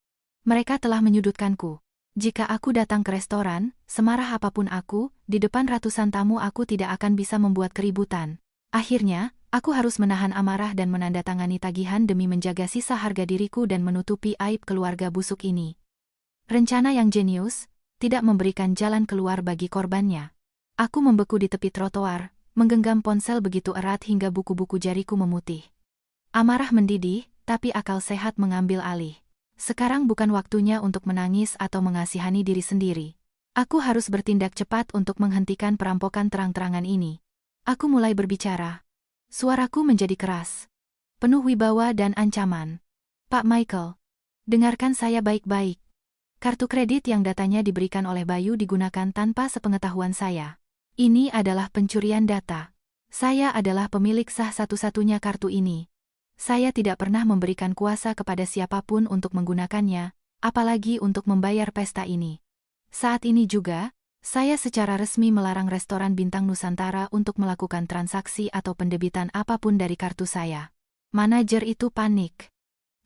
Mereka telah menyudutkanku. Jika aku datang ke restoran, semarah apapun aku, di depan ratusan tamu aku tidak akan bisa membuat keributan. Akhirnya, aku harus menahan amarah dan menandatangani tagihan demi menjaga sisa harga diriku dan menutupi aib keluarga busuk ini. Rencana yang jenius, tidak memberikan jalan keluar bagi korbannya. Aku membeku di tepi trotoar, menggenggam ponsel begitu erat hingga buku-buku jariku memutih. Amarah mendidih, tapi akal sehat mengambil alih. Sekarang bukan waktunya untuk menangis atau mengasihani diri sendiri. Aku harus bertindak cepat untuk menghentikan perampokan terang-terangan ini. Aku mulai berbicara. Suaraku menjadi keras, penuh wibawa dan ancaman. Pak Michael, dengarkan saya baik-baik. Kartu kredit yang datanya diberikan oleh Bayu digunakan tanpa sepengetahuan saya. Ini adalah pencurian data. Saya adalah pemilik sah satu-satunya kartu ini. Saya tidak pernah memberikan kuasa kepada siapapun untuk menggunakannya, apalagi untuk membayar pesta ini. Saat ini juga, saya secara resmi melarang restoran bintang Nusantara untuk melakukan transaksi atau pendebitan apapun dari kartu saya. Manajer itu panik.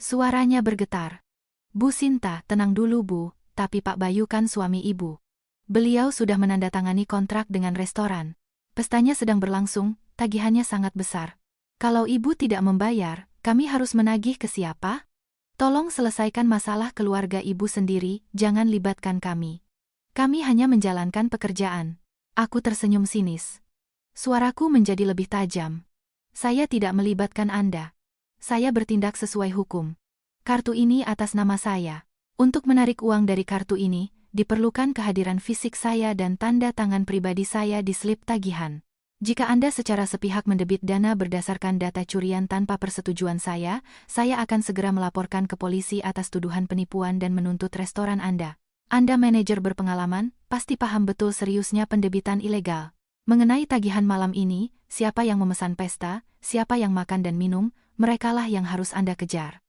Suaranya bergetar. Bu Sinta, tenang dulu Bu, tapi Pak Bayu kan suami Ibu. Beliau sudah menandatangani kontrak dengan restoran. Pestanya sedang berlangsung, tagihannya sangat besar. Kalau Ibu tidak membayar, kami harus menagih ke siapa? Tolong selesaikan masalah keluarga Ibu sendiri, jangan libatkan kami. Kami hanya menjalankan pekerjaan. Aku tersenyum sinis. Suaraku menjadi lebih tajam. Saya tidak melibatkan Anda. Saya bertindak sesuai hukum. Kartu ini atas nama saya. Untuk menarik uang dari kartu ini, diperlukan kehadiran fisik saya dan tanda tangan pribadi saya di slip tagihan. Jika Anda secara sepihak mendebit dana berdasarkan data curian tanpa persetujuan saya akan segera melaporkan ke polisi atas tuduhan penipuan dan menuntut restoran Anda. Anda manajer berpengalaman, pasti paham betul seriusnya pendebitan ilegal. Mengenai tagihan malam ini, siapa yang memesan pesta, siapa yang makan dan minum, merekalah yang harus Anda kejar.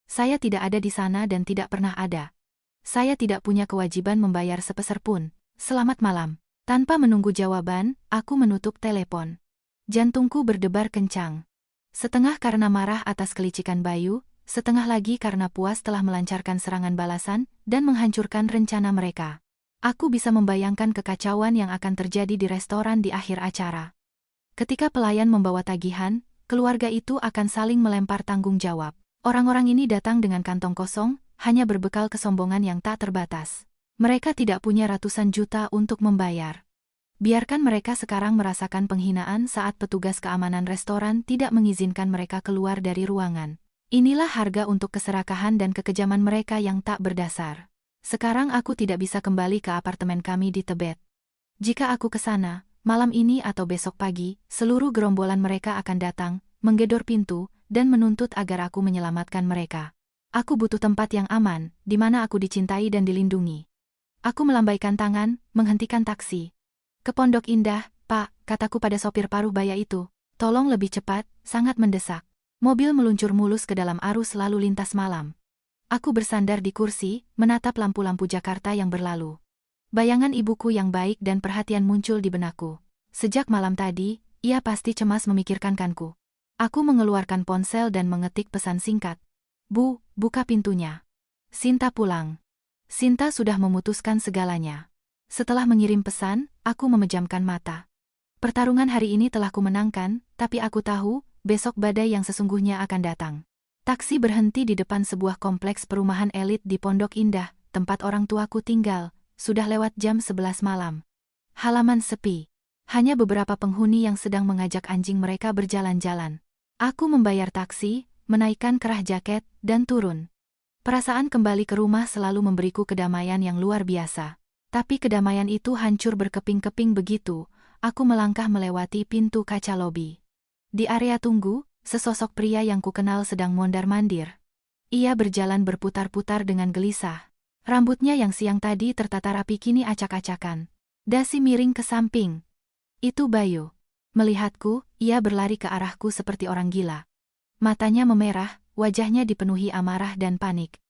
Saya tidak ada di sana dan tidak pernah ada. Saya tidak punya kewajiban membayar sepeser pun. Selamat malam. Tanpa menunggu jawaban, aku menutup telepon. Jantungku berdebar kencang. Setengah karena marah atas kelicikan Bayu, setengah lagi karena puas telah melancarkan serangan balasan dan menghancurkan rencana mereka. Aku bisa membayangkan kekacauan yang akan terjadi di restoran di akhir acara. Ketika pelayan membawa tagihan, keluarga itu akan saling melempar tanggung jawab. Orang-orang ini datang dengan kantong kosong, hanya berbekal kesombongan yang tak terbatas. Mereka tidak punya ratusan juta untuk membayar. Biarkan mereka sekarang merasakan penghinaan saat petugas keamanan restoran tidak mengizinkan mereka keluar dari ruangan. Inilah harga untuk keserakahan dan kekejaman mereka yang tak berdasar. Sekarang aku tidak bisa kembali ke apartemen kami di Tebet. Jika aku ke sana, malam ini atau besok pagi, seluruh gerombolan mereka akan datang, menggedor pintu, dan menuntut agar aku menyelamatkan mereka. Aku butuh tempat yang aman, di mana aku dicintai dan dilindungi. Aku melambaikan tangan, menghentikan taksi. Ke Pondok Indah, Pak, kataku pada sopir paruh baya itu. Tolong lebih cepat, sangat mendesak. Mobil meluncur mulus ke dalam arus lalu lintas malam. Aku bersandar di kursi, menatap lampu-lampu Jakarta yang berlalu. Bayangan ibuku yang baik dan perhatian muncul di benakku. Sejak malam tadi, ia pasti cemas memikirkanku. Aku mengeluarkan ponsel dan mengetik pesan singkat. Bu, buka pintunya. Sinta pulang. Sinta sudah memutuskan segalanya. Setelah mengirim pesan, aku memejamkan mata. Pertarungan hari ini telah kumenangkan, tapi aku tahu, besok badai yang sesungguhnya akan datang. Taksi berhenti di depan sebuah kompleks perumahan elit di Pondok Indah, tempat orang tuaku tinggal, sudah lewat jam 11 malam. Halaman sepi. Hanya beberapa penghuni yang sedang mengajak anjing mereka berjalan-jalan. Aku membayar taksi, menaikkan kerah jaket, dan turun. Perasaan kembali ke rumah selalu memberiku kedamaian yang luar biasa. Tapi kedamaian itu hancur berkeping-keping begitu, aku melangkah melewati pintu kaca lobi. Di area tunggu, sesosok pria yang kukenal sedang mondar-mandir. Ia berjalan berputar-putar dengan gelisah. Rambutnya yang siang tadi tertata rapi kini acak-acakan. Dasi miring ke samping. Itu Bayu. Melihatku, ia berlari ke arahku seperti orang gila. Matanya memerah, wajahnya dipenuhi amarah dan panik.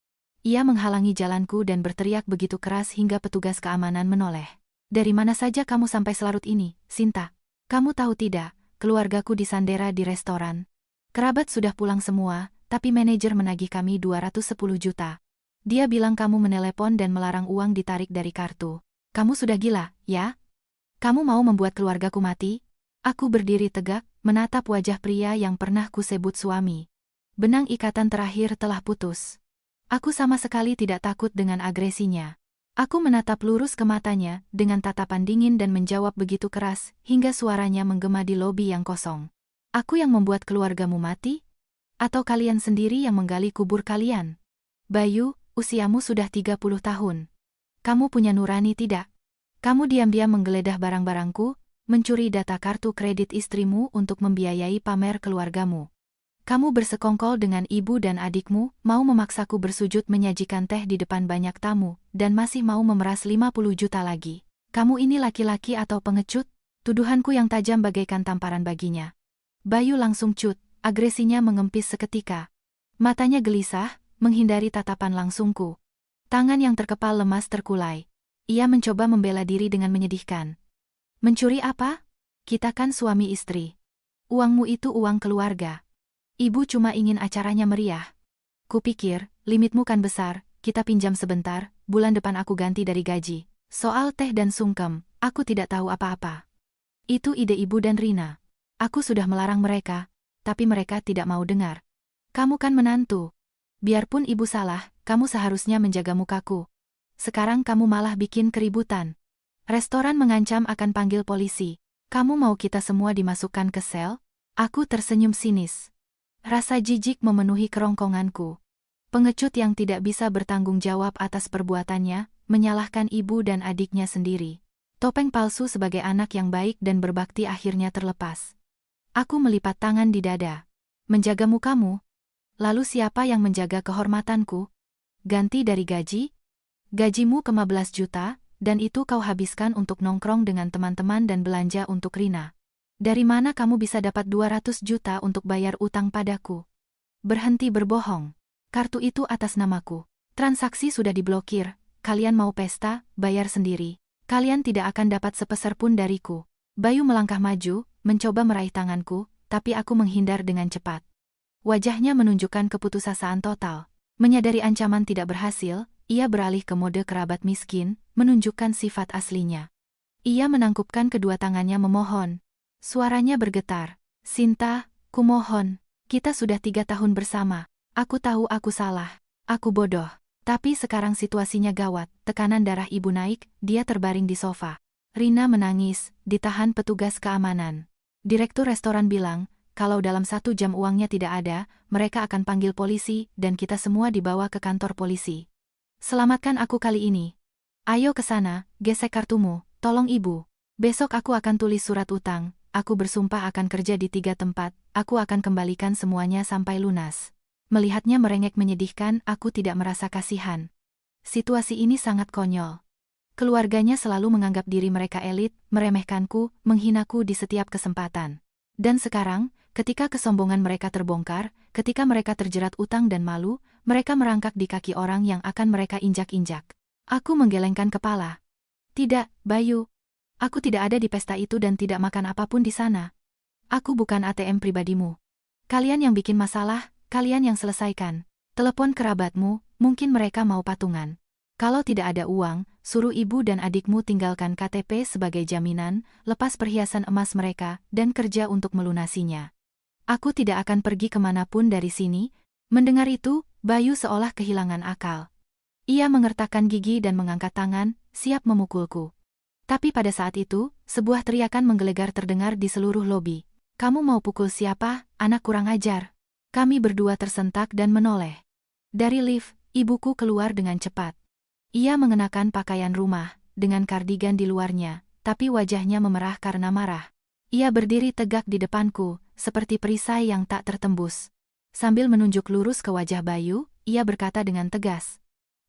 Ia menghalangi jalanku dan berteriak begitu keras hingga petugas keamanan menoleh. Dari mana saja kamu sampai selarut ini, Sinta? Kamu tahu tidak, keluargaku disandera di restoran. Kerabat sudah pulang semua, tapi manajer menagih kami 210 juta. Dia bilang kamu menelepon dan melarang uang ditarik dari kartu. Kamu sudah gila, ya? Kamu mau membuat keluargaku mati? Aku berdiri tegak, menatap wajah pria yang pernah kusebut suami. Benang ikatan terakhir telah putus. Aku sama sekali tidak takut dengan agresinya. Aku menatap lurus ke matanya, dengan tatapan dingin dan menjawab begitu keras, hingga suaranya menggema di lobi yang kosong. Aku yang membuat keluargamu mati? Atau kalian sendiri yang menggali kubur kalian? Bayu, usiamu sudah 30 tahun. Kamu punya nurani tidak? Kamu diam-diam menggeledah barang-barangku, mencuri data kartu kredit istrimu untuk membiayai pamer keluargamu. Kamu bersekongkol dengan ibu dan adikmu, mau memaksaku bersujud menyajikan teh di depan banyak tamu, dan masih mau memeras 50 juta lagi. Kamu ini laki-laki atau pengecut? Tuduhanku yang tajam bagaikan tamparan baginya. Bayu langsung cut, agresinya mengempis seketika. Matanya gelisah, menghindari tatapan langsungku. Tangan yang terkepal lemas terkulai. Ia mencoba membela diri dengan menyedihkan. Mencuri apa? Kita kan suami istri. Uangmu itu uang keluarga. Ibu cuma ingin acaranya meriah. Kupikir, limitmu kan besar, kita pinjam sebentar, bulan depan aku ganti dari gaji. Soal teh dan sungkem, aku tidak tahu apa-apa. Itu ide ibu dan Rina. Aku sudah melarang mereka, tapi mereka tidak mau dengar. Kamu kan menantu. Biarpun ibu salah, kamu seharusnya menjaga mukaku. Sekarang kamu malah bikin keributan. Restoran mengancam akan panggil polisi. Kamu mau kita semua dimasukkan ke sel? Aku tersenyum sinis. Rasa jijik memenuhi kerongkonganku. Pengecut yang tidak bisa bertanggung jawab atas perbuatannya, menyalahkan ibu dan adiknya sendiri. Topeng palsu sebagai anak yang baik dan berbakti akhirnya terlepas. Aku melipat tangan di dada. Menjaga mukamu? Lalu siapa yang menjaga kehormatanku? Ganti dari gaji? Gajimu ke-15 juta, dan itu kau habiskan untuk nongkrong dengan teman-teman dan belanja untuk Rina. Dari mana kamu bisa dapat 200 juta untuk bayar utang padaku? Berhenti berbohong. Kartu itu atas namaku. Transaksi sudah diblokir. Kalian mau pesta, bayar sendiri. Kalian tidak akan dapat sepeser pun dariku. Bayu melangkah maju, mencoba meraih tanganku, tapi aku menghindar dengan cepat. Wajahnya menunjukkan keputusasaan total. Menyadari ancaman tidak berhasil, ia beralih ke mode kerabat miskin, menunjukkan sifat aslinya. Ia menangkupkan kedua tangannya memohon. Suaranya bergetar. Sinta, kumohon. Kita sudah 3 tahun bersama. Aku tahu aku salah. Aku bodoh. Tapi sekarang situasinya gawat, tekanan darah ibu naik, dia terbaring di sofa. Rina menangis, ditahan petugas keamanan. Direktur restoran bilang, kalau dalam 1 jam uangnya tidak ada, mereka akan panggil polisi dan kita semua dibawa ke kantor polisi. Selamatkan aku kali ini. Ayo ke sana, gesek kartumu, tolong ibu. Besok aku akan tulis surat utang, aku bersumpah akan kerja di 3 tempat, aku akan kembalikan semuanya sampai lunas. Melihatnya merengek menyedihkan, aku tidak merasa kasihan. Situasi ini sangat konyol. Keluarganya selalu menganggap diri mereka elit, meremehkanku, menghinaku di setiap kesempatan. Dan sekarang, ketika kesombongan mereka terbongkar, ketika mereka terjerat utang dan malu, mereka merangkak di kaki orang yang akan mereka injak-injak. Aku menggelengkan kepala. Tidak, Bayu. Aku tidak ada di pesta itu dan tidak makan apapun di sana. Aku bukan ATM pribadimu. Kalian yang bikin masalah, kalian yang selesaikan. Telepon kerabatmu, mungkin mereka mau patungan. Kalau tidak ada uang, suruh ibu dan adikmu tinggalkan KTP sebagai jaminan, lepas perhiasan emas mereka, dan kerja untuk melunasinya. Aku tidak akan pergi kemanapun dari sini. Mendengar itu, Bayu seolah kehilangan akal. Ia mengertakkan gigi dan mengangkat tangan, siap memukulku. Tapi pada saat itu, sebuah teriakan menggelegar terdengar di seluruh lobi. Kamu mau pukul siapa, anak kurang ajar? Kami berdua tersentak dan menoleh. Dari lift, ibuku keluar dengan cepat. Ia mengenakan pakaian rumah, dengan kardigan di luarnya, tapi wajahnya memerah karena marah. Ia berdiri tegak di depanku, seperti perisai yang tak tertembus. Sambil menunjuk lurus ke wajah Bayu, ia berkata dengan tegas.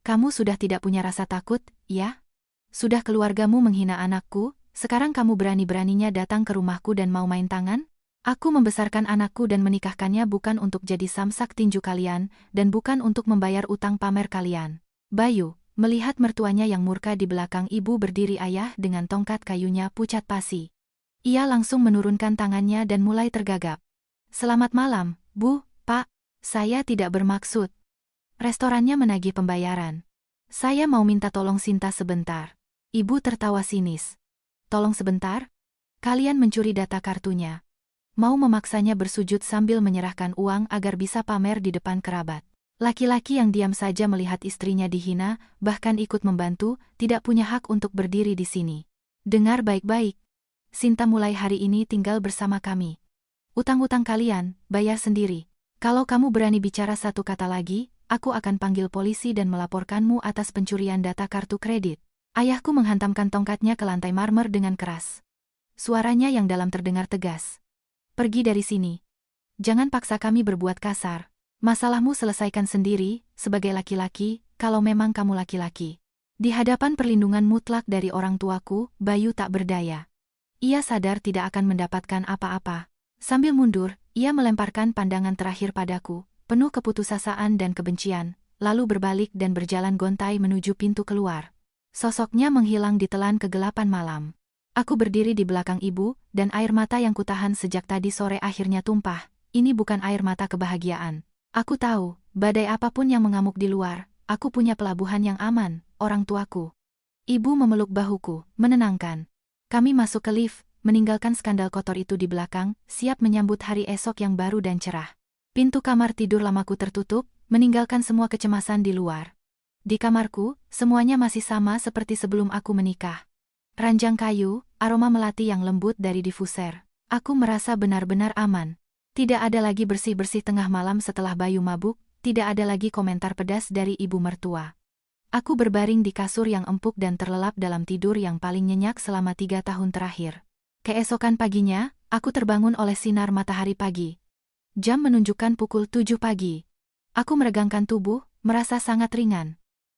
Kamu sudah tidak punya rasa takut, ya? Sudah keluargamu menghina anakku, sekarang kamu berani-beraninya datang ke rumahku dan mau main tangan? Aku membesarkan anakku dan menikahkannya bukan untuk jadi samsak tinju kalian, dan bukan untuk membayar utang pamer kalian. Bayu, melihat mertuanya yang murka di belakang ibu berdiri ayah dengan tongkat kayunya pucat pasi. Ia langsung menurunkan tangannya dan mulai tergagap. Selamat malam, Bu, Pak. Saya tidak bermaksud. Restorannya menagih pembayaran. Saya mau minta tolong Sinta sebentar. Ibu tertawa sinis. Tolong sebentar? Kalian mencuri data kartunya. Mau memaksanya bersujud sambil menyerahkan uang agar bisa pamer di depan kerabat. Laki-laki yang diam saja melihat istrinya dihina, bahkan ikut membantu, tidak punya hak untuk berdiri di sini. Dengar baik-baik. Sinta mulai hari ini tinggal bersama kami. Utang-utang kalian, bayar sendiri. Kalau kamu berani bicara satu kata lagi, aku akan panggil polisi dan melaporkanmu atas pencurian data kartu kredit. Ayahku menghantamkan tongkatnya ke lantai marmer dengan keras. Suaranya yang dalam terdengar tegas. Pergi dari sini. Jangan paksa kami berbuat kasar. Masalahmu selesaikan sendiri, sebagai laki-laki, kalau memang kamu laki-laki. Di hadapan perlindungan mutlak dari orang tuaku, Bayu tak berdaya. Ia sadar tidak akan mendapatkan apa-apa. Sambil mundur, ia melemparkan pandangan terakhir padaku, penuh keputusasaan dan kebencian, lalu berbalik dan berjalan gontai menuju pintu keluar. Sosoknya menghilang di telan kegelapan malam. Aku berdiri di belakang ibu, dan air mata yang kutahan sejak tadi sore akhirnya tumpah. Ini bukan air mata kebahagiaan. Aku tahu, badai apapun yang mengamuk di luar, aku punya pelabuhan yang aman, orang tuaku. Ibu memeluk bahuku, menenangkan. Kami masuk ke lift, meninggalkan skandal kotor itu di belakang, siap menyambut hari esok yang baru dan cerah. Pintu kamar tidur lamaku tertutup, meninggalkan semua kecemasan di luar. Di kamarku, semuanya masih sama seperti sebelum aku menikah. Ranjang kayu, aroma melati yang lembut dari diffuser. Aku merasa benar-benar aman. Tidak ada lagi bersih-bersih tengah malam setelah Bayu mabuk, tidak ada lagi komentar pedas dari ibu mertua. Aku berbaring di kasur yang empuk dan terlelap dalam tidur yang paling nyenyak selama 3 tahun terakhir. Keesokan paginya, aku terbangun oleh sinar matahari pagi. Jam menunjukkan pukul 7 pagi. Aku meregangkan tubuh, merasa sangat ringan.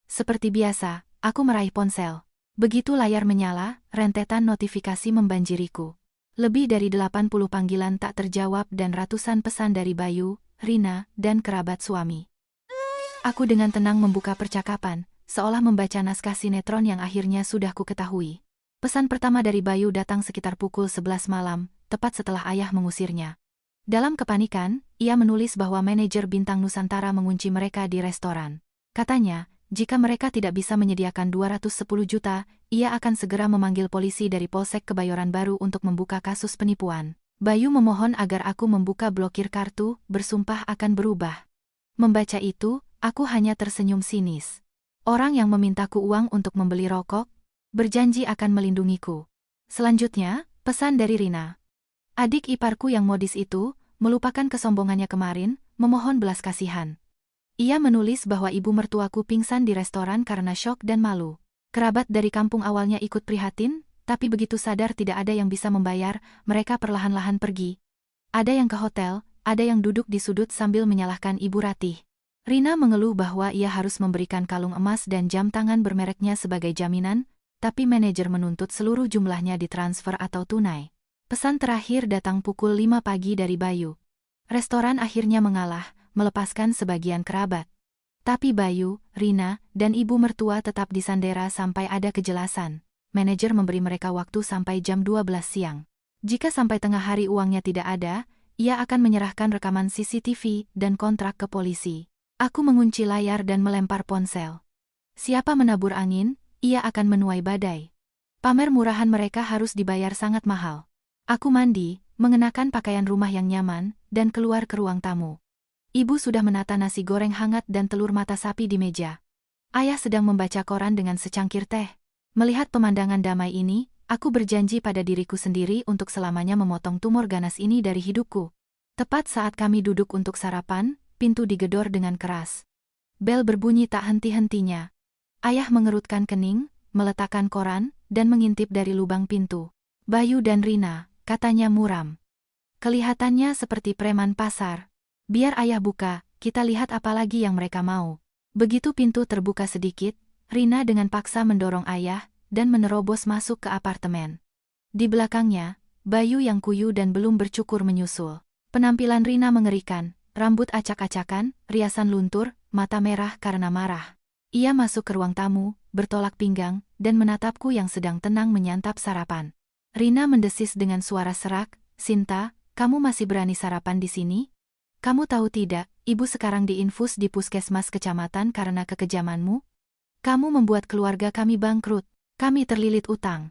Seperti biasa, aku meraih ponsel. Begitu layar menyala, rentetan notifikasi membanjiriku. Lebih dari 80 panggilan tak terjawab dan ratusan pesan dari Bayu, Rina, dan kerabat suami. Aku dengan tenang membuka percakapan, seolah membaca naskah sinetron yang akhirnya sudah ku ketahui. Pesan pertama dari Bayu datang sekitar pukul 11 malam, tepat setelah ayah mengusirnya. Dalam kepanikan, ia menulis bahwa manajer Bintang Nusantara mengunci mereka di restoran. Katanya, jika mereka tidak bisa menyediakan 210 juta, ia akan segera memanggil polisi dari Polsek Kebayoran Baru untuk membuka kasus penipuan. Bayu memohon agar aku membuka blokir kartu, bersumpah akan berubah. Membaca itu, aku hanya tersenyum sinis. Orang yang memintaku uang untuk membeli rokok, berjanji akan melindungiku. Selanjutnya, pesan dari Rina. Adik iparku yang modis itu, melupakan kesombongannya kemarin, memohon belas kasihan. Ia menulis bahwa ibu mertuaku pingsan di restoran karena syok dan malu. Kerabat dari kampung awalnya ikut prihatin, tapi begitu sadar tidak ada yang bisa membayar, mereka perlahan-lahan pergi. Ada yang ke hotel, ada yang duduk di sudut sambil menyalahkan Ibu Ratih. Rina mengeluh bahwa ia harus memberikan kalung emas dan jam tangan bermereknya sebagai jaminan, tapi manajer menuntut seluruh jumlahnya ditransfer atau tunai. Pesan terakhir datang pukul 5 pagi dari Bayu. Restoran akhirnya mengalah, melepaskan sebagian kerabat. Tapi Bayu, Rina, dan ibu mertua tetap disandera sampai ada kejelasan. Manajer memberi mereka waktu sampai jam 12 siang. Jika sampai tengah hari uangnya tidak ada, ia akan menyerahkan rekaman CCTV dan kontrak ke polisi. Aku mengunci layar dan melempar ponsel. Siapa menabur angin, ia akan menuai badai. Pamer murahan mereka harus dibayar sangat mahal. Aku mandi, mengenakan pakaian rumah yang nyaman, dan keluar ke ruang tamu. Ibu sudah menata nasi goreng hangat dan telur mata sapi di meja. Ayah sedang membaca koran dengan secangkir teh. Melihat pemandangan damai ini, aku berjanji pada diriku sendiri untuk selamanya memotong tumor ganas ini dari hidupku. Tepat saat kami duduk untuk sarapan, pintu digedor dengan keras. Bel berbunyi tak henti-hentinya. Ayah mengerutkan kening, meletakkan koran, dan mengintip dari lubang pintu. Bayu dan Rina, katanya muram. Kelihatannya seperti preman pasar. Biar ayah buka, kita lihat apa lagi yang mereka mau. Begitu pintu terbuka sedikit, Rina dengan paksa mendorong ayah, dan menerobos masuk ke apartemen. Di belakangnya, Bayu yang kuyu dan belum bercukur menyusul. Penampilan Rina mengerikan, rambut acak-acakan, riasan luntur, mata merah karena marah. Ia masuk ke ruang tamu, bertolak pinggang, dan menatapku yang sedang tenang menyantap sarapan. Rina mendesis dengan suara serak, "Sinta, kamu masih berani sarapan di sini? Kamu tahu tidak, ibu sekarang diinfus di puskesmas kecamatan karena kekejamanmu? Kamu membuat keluarga kami bangkrut, kami terlilit utang.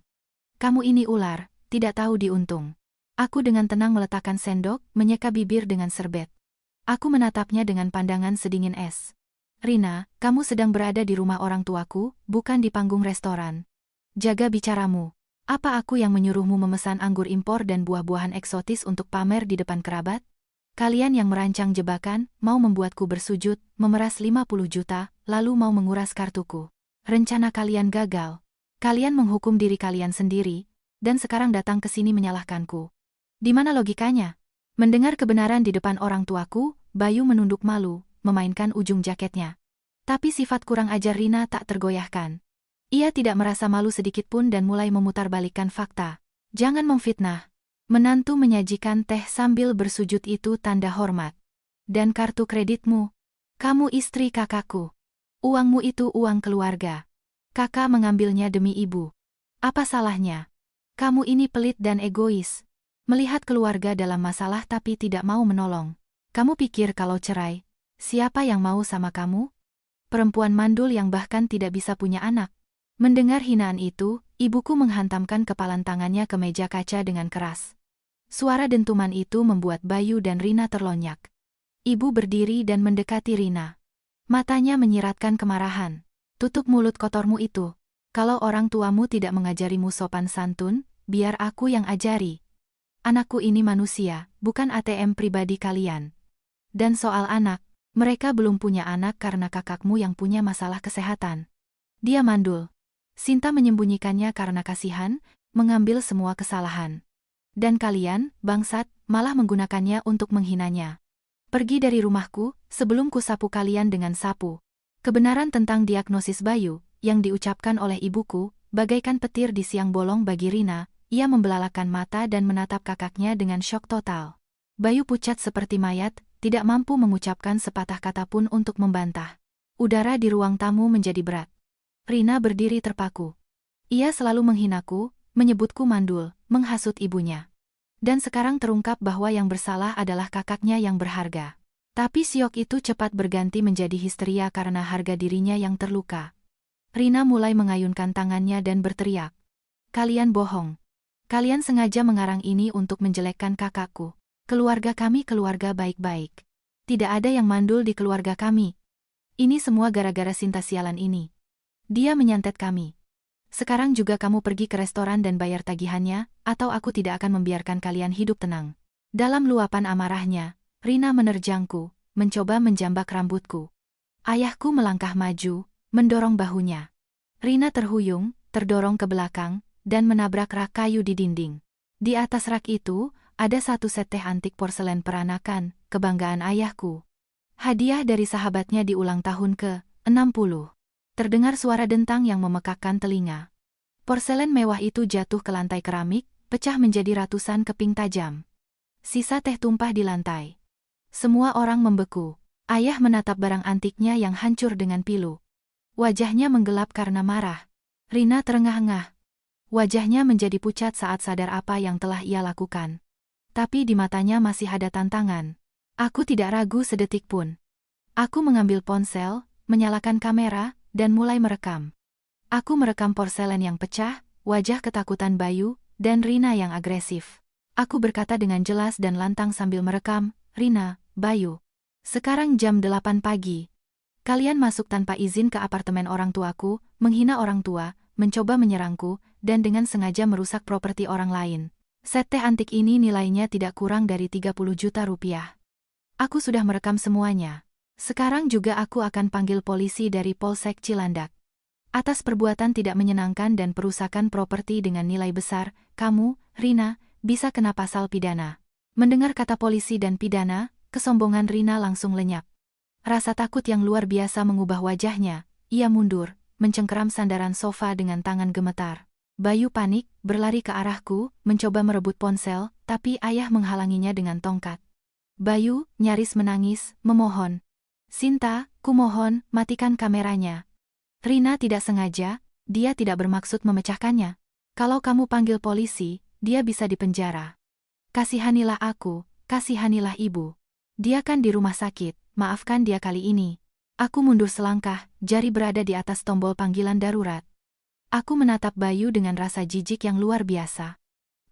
Kamu ini ular, tidak tahu diuntung." Aku dengan tenang meletakkan sendok, menyeka bibir dengan serbet. Aku menatapnya dengan pandangan sedingin es. "Rina, kamu sedang berada di rumah orang tuaku, bukan di panggung restoran. Jaga bicaramu. Apa aku yang menyuruhmu memesan anggur impor dan buah-buahan eksotis untuk pamer di depan kerabat? Kalian yang merancang jebakan, mau membuatku bersujud, memeras 50 juta, lalu mau menguras kartuku. Rencana kalian gagal. Kalian menghukum diri kalian sendiri, dan sekarang datang ke sini menyalahkanku. Di mana logikanya?" Mendengar kebenaran di depan orang tuaku, Bayu menunduk malu, memainkan ujung jaketnya. Tapi sifat kurang ajar Rina tak tergoyahkan. Ia tidak merasa malu sedikitpun dan mulai memutarbalikkan fakta. "Jangan memfitnah. Menantu menyajikan teh sambil bersujud itu tanda hormat. Dan kartu kreditmu? Kamu istri kakakku. Uangmu itu uang keluarga. Kakak mengambilnya demi ibu. Apa salahnya? Kamu ini pelit dan egois. Melihat keluarga dalam masalah tapi tidak mau menolong. Kamu pikir kalau cerai, siapa yang mau sama kamu? perempuan mandul yang bahkan tidak bisa punya anak. Mendengar hinaan itu, ibuku menghantamkan kepalan tangannya ke meja kaca dengan keras. Suara dentuman itu membuat Bayu dan Rina terlonyak. Ibu berdiri dan mendekati Rina. Matanya menyiratkan kemarahan. Tutup mulut kotormu itu. Kalau orang tuamu tidak mengajarimu sopan santun, biar aku yang ajari. Anakku ini manusia, bukan ATM pribadi kalian. Dan soal anak, mereka belum punya anak karena kakakmu yang punya masalah kesehatan. Dia mandul. Sinta menyembunyikannya karena kasihan, mengambil semua kesalahan. Dan kalian, bangsat, malah menggunakannya untuk menghinanya. Pergi dari rumahku, sebelum kusapu kalian dengan sapu. Kebenaran tentang diagnosis Bayu, yang diucapkan oleh ibuku, bagaikan petir di siang bolong bagi Rina, ia membelalakan mata dan menatap kakaknya dengan syok total. Bayu pucat seperti mayat, tidak mampu mengucapkan sepatah kata pun untuk membantah. Udara di ruang tamu menjadi berat. Rina berdiri terpaku. Ia selalu menghinaku, menyebutku mandul, menghasut ibunya. Dan sekarang terungkap bahwa yang bersalah adalah kakaknya yang berharga. Tapi siok itu cepat berganti menjadi histeria karena harga dirinya yang terluka. Rina mulai mengayunkan tangannya dan berteriak. Kalian bohong. Kalian sengaja mengarang ini untuk menjelekkan kakakku. Keluarga kami keluarga baik-baik. Tidak ada yang mandul di keluarga kami. Ini semua gara-gara Sinta sialan ini. Dia menyantet kami. Sekarang juga kamu pergi ke restoran dan bayar tagihannya, atau aku tidak akan membiarkan kalian hidup tenang. Dalam luapan amarahnya, Rina menerjangku, mencoba menjambak rambutku. Ayahku melangkah maju, mendorong bahunya. Rina terhuyung, terdorong ke belakang, dan menabrak rak kayu di dinding. Di atas rak itu, ada satu set teh antik porselen peranakan, kebanggaan ayahku. Hadiah dari sahabatnya di ulang tahun ke-60. Terdengar suara dentang yang memekakkan telinga. Porselen mewah itu jatuh ke lantai keramik, pecah menjadi ratusan keping tajam. Sisa teh tumpah di lantai. Semua orang membeku. Ayah menatap barang antiknya yang hancur dengan pilu. Wajahnya menggelap karena marah. Rina terengah-engah. Wajahnya menjadi pucat saat sadar apa yang telah ia lakukan. Tapi di matanya masih ada tantangan. Aku tidak ragu sedetik pun. Aku mengambil ponsel, menyalakan kamera, dan mulai merekam. Aku merekam porselen yang pecah, wajah ketakutan Bayu, dan Rina yang agresif. Aku berkata dengan jelas dan lantang sambil merekam, Rina, Bayu. Sekarang jam 8 pagi. Kalian masuk tanpa izin ke apartemen orang tuaku, menghina orang tua, mencoba menyerangku, dan dengan sengaja merusak properti orang lain. Set teh antik ini nilainya tidak kurang dari 30 juta rupiah. Aku sudah merekam semuanya. Sekarang juga aku akan panggil polisi dari Polsek Cilandak. Atas perbuatan tidak menyenangkan dan perusakan properti dengan nilai besar, kamu, Rina, bisa kena pasal pidana. Mendengar kata polisi dan pidana, kesombongan Rina langsung lenyap. Rasa takut yang luar biasa mengubah wajahnya, ia mundur, mencengkeram sandaran sofa dengan tangan gemetar. Bayu panik, berlari ke arahku, mencoba merebut ponsel, tapi ayah menghalanginya dengan tongkat. Bayu, nyaris menangis, memohon. Sinta, kumohon, matikan kameranya. Rina tidak sengaja, dia tidak bermaksud memecahkannya. Kalau kamu panggil polisi, dia bisa dipenjara. Kasihanilah aku, kasihanilah ibu. Dia kan di rumah sakit, maafkan dia kali ini. Aku mundur selangkah, jari berada di atas tombol panggilan darurat. Aku menatap Bayu dengan rasa jijik yang luar biasa.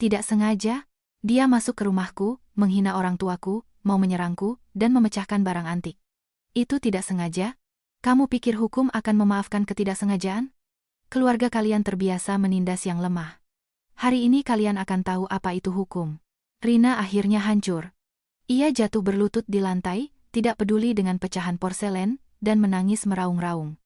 Tidak sengaja, dia masuk ke rumahku, menghina orang tuaku, mau menyerangku, dan memecahkan barang antik. Itu tidak sengaja? Kamu pikir hukum akan memaafkan ketidaksengajaan? Keluarga kalian terbiasa menindas yang lemah. Hari ini kalian akan tahu apa itu hukum. Rina akhirnya hancur. Ia jatuh berlutut di lantai, tidak peduli dengan pecahan porselen, dan menangis meraung-raung.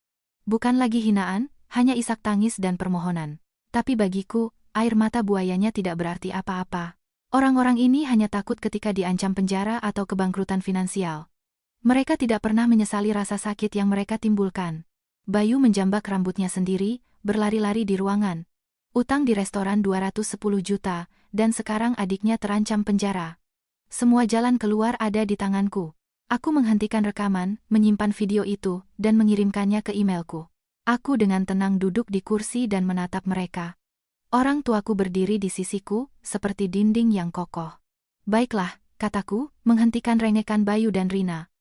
Bukan lagi hinaan, hanya isak tangis dan permohonan. Tapi bagiku, air mata buayanya tidak berarti apa-apa. Orang-orang ini hanya takut ketika diancam penjara atau kebangkrutan finansial. Mereka tidak pernah menyesali rasa sakit yang mereka timbulkan. Bayu menjambak rambutnya sendiri, berlari-lari di ruangan. Utang di restoran 210 juta, dan sekarang adiknya terancam penjara. Semua jalan keluar ada di tanganku. Aku menghentikan rekaman, menyimpan video itu, dan mengirimkannya ke emailku. Aku dengan tenang duduk di kursi dan menatap mereka. Orang tuaku berdiri di sisiku, seperti dinding yang kokoh. Baiklah, kataku, menghentikan rengekan Bayu dan Rina.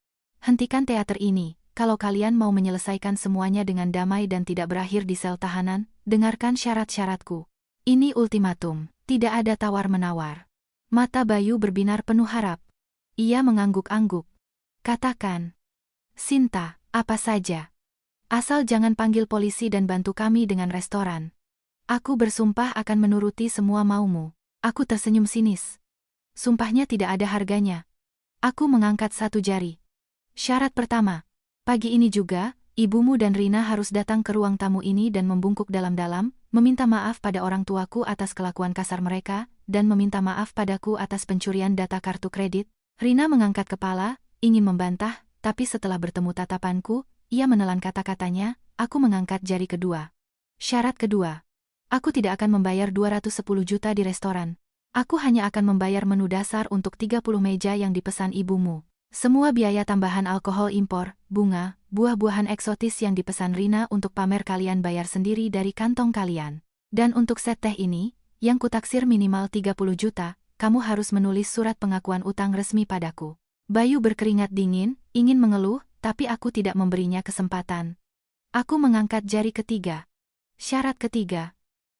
Hentikan teater ini, kalau kalian mau menyelesaikan semuanya dengan damai dan tidak berakhir di sel tahanan, dengarkan syarat-syaratku. Ini ultimatum, tidak ada tawar-menawar. Mata Bayu berbinar penuh harap. Ia mengangguk-angguk. Katakan. Sinta, apa saja. Asal jangan panggil polisi dan bantu kami dengan restoran. Aku bersumpah akan menuruti semua maumu. Aku tersenyum sinis. Sumpahnya tidak ada harganya. Aku mengangkat satu jari. Syarat pertama. Pagi ini juga, ibumu dan Rina harus datang ke ruang tamu ini dan membungkuk dalam-dalam, meminta maaf pada orang tuaku atas kelakuan kasar mereka, dan meminta maaf padaku atas pencurian data kartu kredit. Rina mengangkat kepala, ingin membantah, tapi setelah bertemu tatapanku, ia menelan kata-katanya. Aku mengangkat jari kedua. Syarat kedua. Aku tidak akan membayar 210 juta di restoran. Aku hanya akan membayar menu dasar untuk 30 meja yang dipesan ibumu. Semua biaya tambahan alkohol impor, bunga, buah-buahan eksotis yang dipesan Rina untuk pamer kalian bayar sendiri dari kantong kalian. Dan untuk set teh ini, yang kutaksir minimal 30 juta, kamu harus menulis surat pengakuan utang resmi padaku. Bayu berkeringat dingin, ingin mengeluh, tapi aku tidak memberinya kesempatan. Aku mengangkat jari ketiga. Syarat ketiga.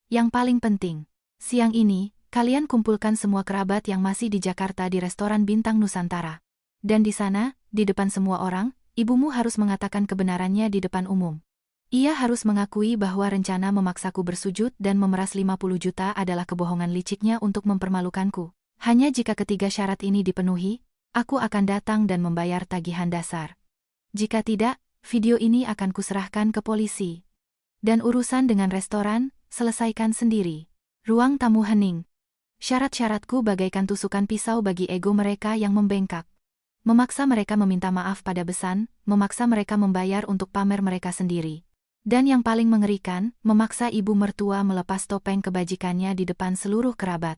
Yang paling penting. Siang ini, kalian kumpulkan semua kerabat yang masih di Jakarta di restoran Bintang Nusantara. Dan di sana, di depan semua orang, ibumu harus mengatakan kebenarannya di depan umum. Ia harus mengakui bahwa rencana memaksaku bersujud dan memeras 50 juta adalah kebohongan liciknya untuk mempermalukanku. Hanya jika ketiga syarat ini dipenuhi, aku akan datang dan membayar tagihan dasar. Jika tidak, video ini akan kuserahkan ke polisi. Dan urusan dengan restoran, selesaikan sendiri. Ruang tamu hening. Syarat-syaratku bagaikan tusukan pisau bagi ego mereka yang membengkak. Memaksa mereka meminta maaf pada besan, memaksa mereka membayar untuk pamer mereka sendiri. Dan yang paling mengerikan, memaksa ibu mertua melepas topeng kebajikannya di depan seluruh kerabat.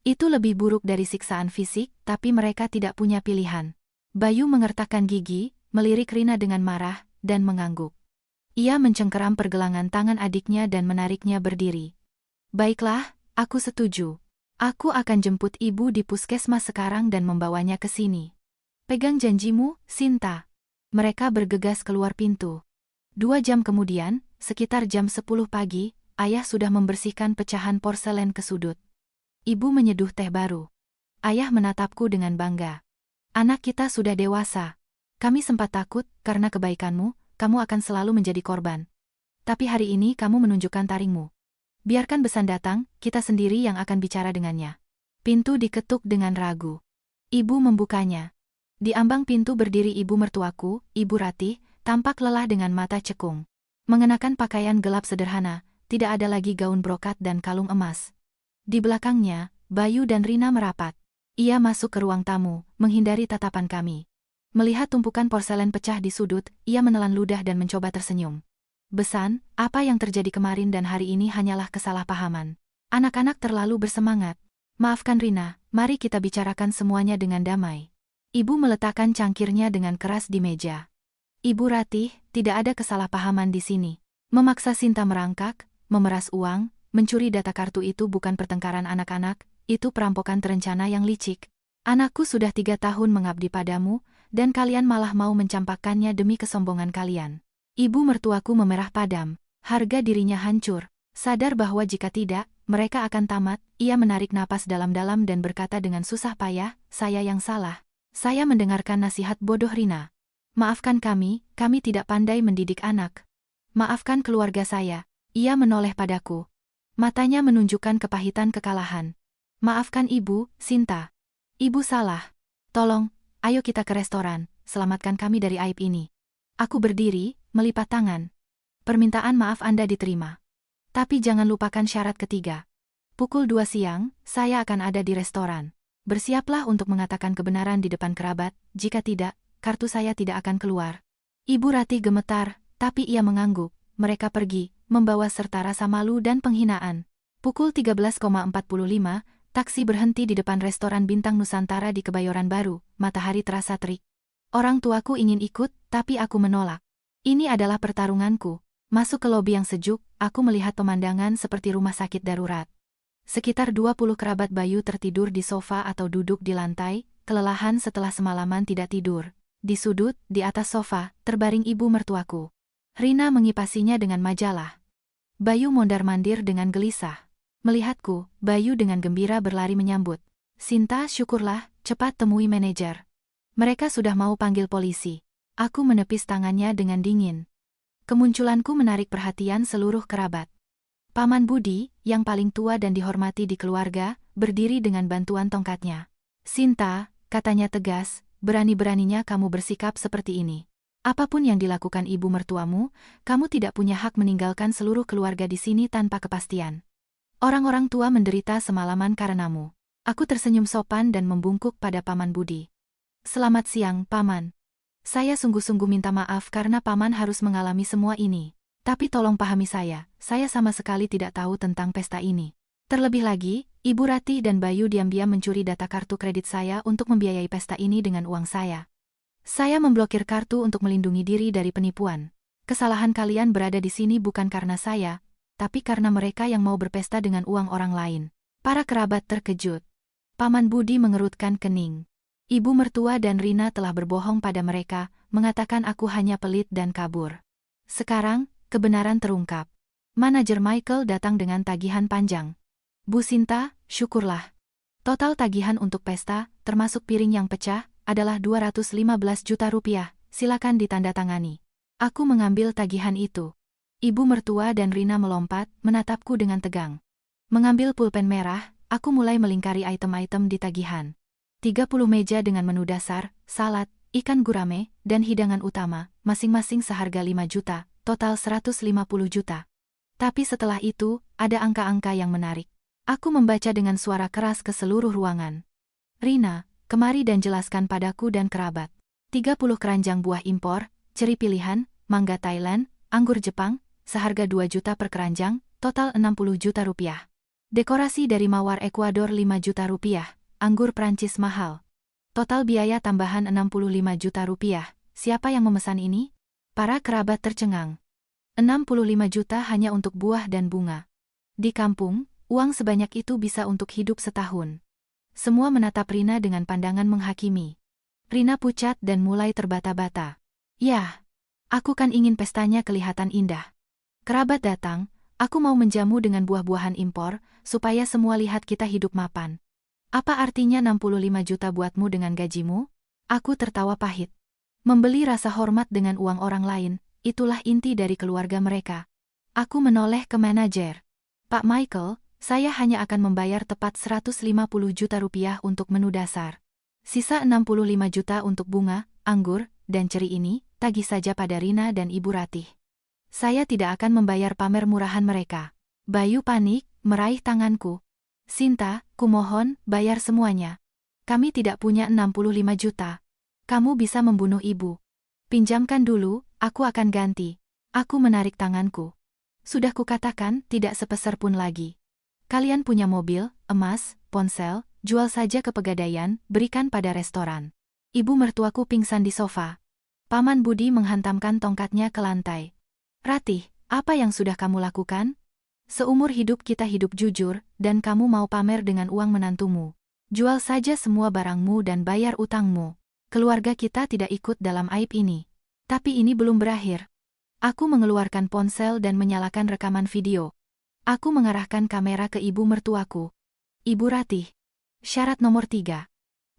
Itu lebih buruk dari siksaan fisik, tapi mereka tidak punya pilihan. Bayu mengertakkan gigi, melirik Rina dengan marah, dan mengangguk. Ia mencengkeram pergelangan tangan adiknya dan menariknya berdiri. Baiklah, aku setuju. Aku akan jemput ibu di puskesmas sekarang dan membawanya ke sini. Pegang janjimu, Sinta. Mereka bergegas keluar pintu. 2 jam kemudian, sekitar jam 10 pagi, ayah sudah membersihkan pecahan porselen ke sudut. Ibu menyeduh teh baru. Ayah menatapku dengan bangga. Anak kita sudah dewasa. Kami sempat takut, karena kebaikanmu, kamu akan selalu menjadi korban. Tapi hari ini kamu menunjukkan taringmu. Biarkan besan datang, kita sendiri yang akan bicara dengannya. Pintu diketuk dengan ragu. Ibu membukanya. Di ambang pintu berdiri ibu mertuaku, Ibu Ratih, tampak lelah dengan mata cekung. Mengenakan pakaian gelap sederhana, tidak ada lagi gaun brokat dan kalung emas. Di belakangnya, Bayu dan Rina merapat. Ia masuk ke ruang tamu, menghindari tatapan kami. Melihat tumpukan porselen pecah di sudut, ia menelan ludah dan mencoba tersenyum. Besan, apa yang terjadi kemarin dan hari ini hanyalah kesalahpahaman. Anak-anak terlalu bersemangat. Maafkan Rina, mari kita bicarakan semuanya dengan damai. Ibu meletakkan cangkirnya dengan keras di meja. Ibu Ratih, tidak ada kesalahpahaman di sini. Memaksa Sinta merangkak, memeras uang, mencuri data kartu itu bukan pertengkaran anak-anak, itu perampokan terencana yang licik. Anakku sudah 3 tahun mengabdi padamu, dan kalian malah mau mencampakkannya demi kesombongan kalian. Ibu mertuaku memerah padam, harga dirinya hancur. Sadar bahwa jika tidak, mereka akan tamat, ia menarik napas dalam-dalam dan berkata dengan susah payah, saya yang salah. Saya mendengarkan nasihat bodoh Rina. Maafkan kami tidak pandai mendidik anak. Maafkan keluarga saya. Ia menoleh padaku. Matanya menunjukkan kepahitan kekalahan. Maafkan ibu, Sinta. Ibu salah. Tolong, ayo kita ke restoran, selamatkan kami dari aib ini. Aku berdiri, melipat tangan. Permintaan maaf Anda diterima. Tapi jangan lupakan syarat ketiga. Pukul 2 siang, saya akan ada di restoran. Bersiaplah untuk mengatakan kebenaran di depan kerabat, jika tidak, kartu saya tidak akan keluar. Ibu Ratih gemetar, tapi ia mengangguk. Mereka pergi, membawa serta rasa malu dan penghinaan. Pukul 13.45, taksi berhenti di depan restoran Bintang Nusantara di Kebayoran Baru, matahari terasa terik. Orang tuaku ingin ikut, tapi aku menolak. Ini adalah pertarunganku. Masuk ke lobi yang sejuk, aku melihat pemandangan seperti rumah sakit darurat. Sekitar 20 kerabat Bayu tertidur di sofa atau duduk di lantai, kelelahan setelah semalaman tidak tidur. Di sudut, di atas sofa, terbaring ibu mertuaku. Rina mengipasinya dengan majalah. Bayu mondar-mandir dengan gelisah. Melihatku, Bayu dengan gembira berlari menyambut. Sinta, syukurlah, cepat temui manajer. Mereka sudah mau panggil polisi. Aku menepis tangannya dengan dingin. Kemunculanku menarik perhatian seluruh kerabat. Paman Budi, yang paling tua dan dihormati di keluarga, berdiri dengan bantuan tongkatnya. Sinta, katanya tegas, berani-beraninya kamu bersikap seperti ini. Apapun yang dilakukan ibu mertuamu, kamu tidak punya hak meninggalkan seluruh keluarga di sini tanpa kepastian. Orang-orang tua menderita semalaman karenamu. Aku tersenyum sopan dan membungkuk pada Paman Budi. Selamat siang, Paman. Saya sungguh-sungguh minta maaf karena Paman harus mengalami semua ini. Tapi tolong pahami saya sama sekali tidak tahu tentang pesta ini. Terlebih lagi, Ibu Ratih dan Bayu diam-diam mencuri data kartu kredit saya untuk membiayai pesta ini dengan uang saya. Saya memblokir kartu untuk melindungi diri dari penipuan. Kesalahan kalian berada di sini bukan karena saya, tapi karena mereka yang mau berpesta dengan uang orang lain. Para kerabat terkejut. Paman Budi mengerutkan kening. Ibu mertua dan Rina telah berbohong pada mereka, mengatakan aku hanya pelit dan kabur. Sekarang, kebenaran terungkap. Manajer Michael datang dengan tagihan panjang. Bu Sinta, syukurlah. Total tagihan untuk pesta, termasuk piring yang pecah, adalah 215 juta rupiah, silakan ditandatangani. Aku mengambil tagihan itu. Ibu mertua dan Rina melompat, menatapku dengan tegang. Mengambil pulpen merah, aku mulai melingkari item-item di tagihan. 30 meja dengan menu dasar, salad, ikan gurame, dan hidangan utama, masing-masing seharga 5 juta, total 150 juta. Tapi setelah itu, ada angka-angka yang menarik. Aku membaca dengan suara keras ke seluruh ruangan. Rina, kemari dan jelaskan padaku dan kerabat. 30 keranjang buah impor, ceri pilihan, mangga Thailand, anggur Jepang, seharga 2 juta per keranjang, total 60 juta rupiah. Dekorasi dari mawar Ekuador 5 juta rupiah, anggur Prancis mahal. Total biaya tambahan 65 juta rupiah. Siapa yang memesan ini? Para kerabat tercengang. 65 juta hanya untuk buah dan bunga. Di kampung, uang sebanyak itu bisa untuk hidup setahun. Semua menatap Rina dengan pandangan menghakimi. Rina pucat dan mulai terbata-bata. Yah, aku kan ingin pestanya kelihatan indah. Kerabat datang, aku mau menjamu dengan buah-buahan impor, supaya semua lihat kita hidup mapan. Apa artinya 65 juta buatmu dengan gajimu? Aku tertawa pahit. Membeli rasa hormat dengan uang orang lain, itulah inti dari keluarga mereka. Aku menoleh ke manajer. Pak Michael, saya hanya akan membayar tepat 150 juta rupiah untuk menu dasar. Sisa 65 juta untuk bunga, anggur, dan ceri ini, tagih saja pada Rina dan Ibu Ratih. Saya tidak akan membayar pamer murahan mereka. Bayu panik, meraih tanganku. Sinta, kumohon, bayar semuanya. Kami tidak punya 65 juta. Kamu bisa membunuh ibu. Pinjamkan dulu, aku akan ganti. Aku menarik tanganku. Sudah kukatakan, tidak sepeser pun lagi. Kalian punya mobil, emas, ponsel, jual saja ke pegadaian, berikan pada restoran. Ibu mertuaku pingsan di sofa. Paman Budi menghantamkan tongkatnya ke lantai. Ratih, apa yang sudah kamu lakukan? Seumur hidup kita hidup jujur, dan kamu mau pamer dengan uang menantumu. Jual saja semua barangmu dan bayar utangmu. Keluarga kita tidak ikut dalam aib ini. Tapi ini belum berakhir. Aku mengeluarkan ponsel dan menyalakan rekaman video. Aku mengarahkan kamera ke ibu mertuaku. Ibu Ratih. Syarat nomor 3.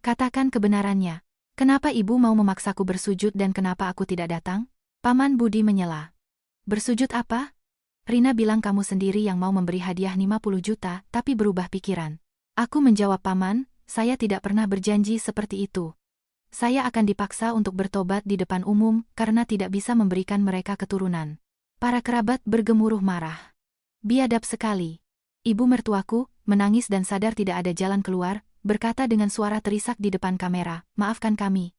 Katakan kebenarannya. Kenapa ibu mau memaksaku bersujud dan kenapa aku tidak datang? Paman Budi menyela. Bersujud apa? Rina bilang kamu sendiri yang mau memberi hadiah 50 juta, tapi berubah pikiran. Aku menjawab Paman, saya tidak pernah berjanji seperti itu. Saya akan dipaksa untuk bertobat di depan umum, karena tidak bisa memberikan mereka keturunan. Para kerabat bergemuruh marah. Biadab sekali. Ibu mertuaku, menangis dan sadar tidak ada jalan keluar, berkata dengan suara terisak di depan kamera, maafkan kami.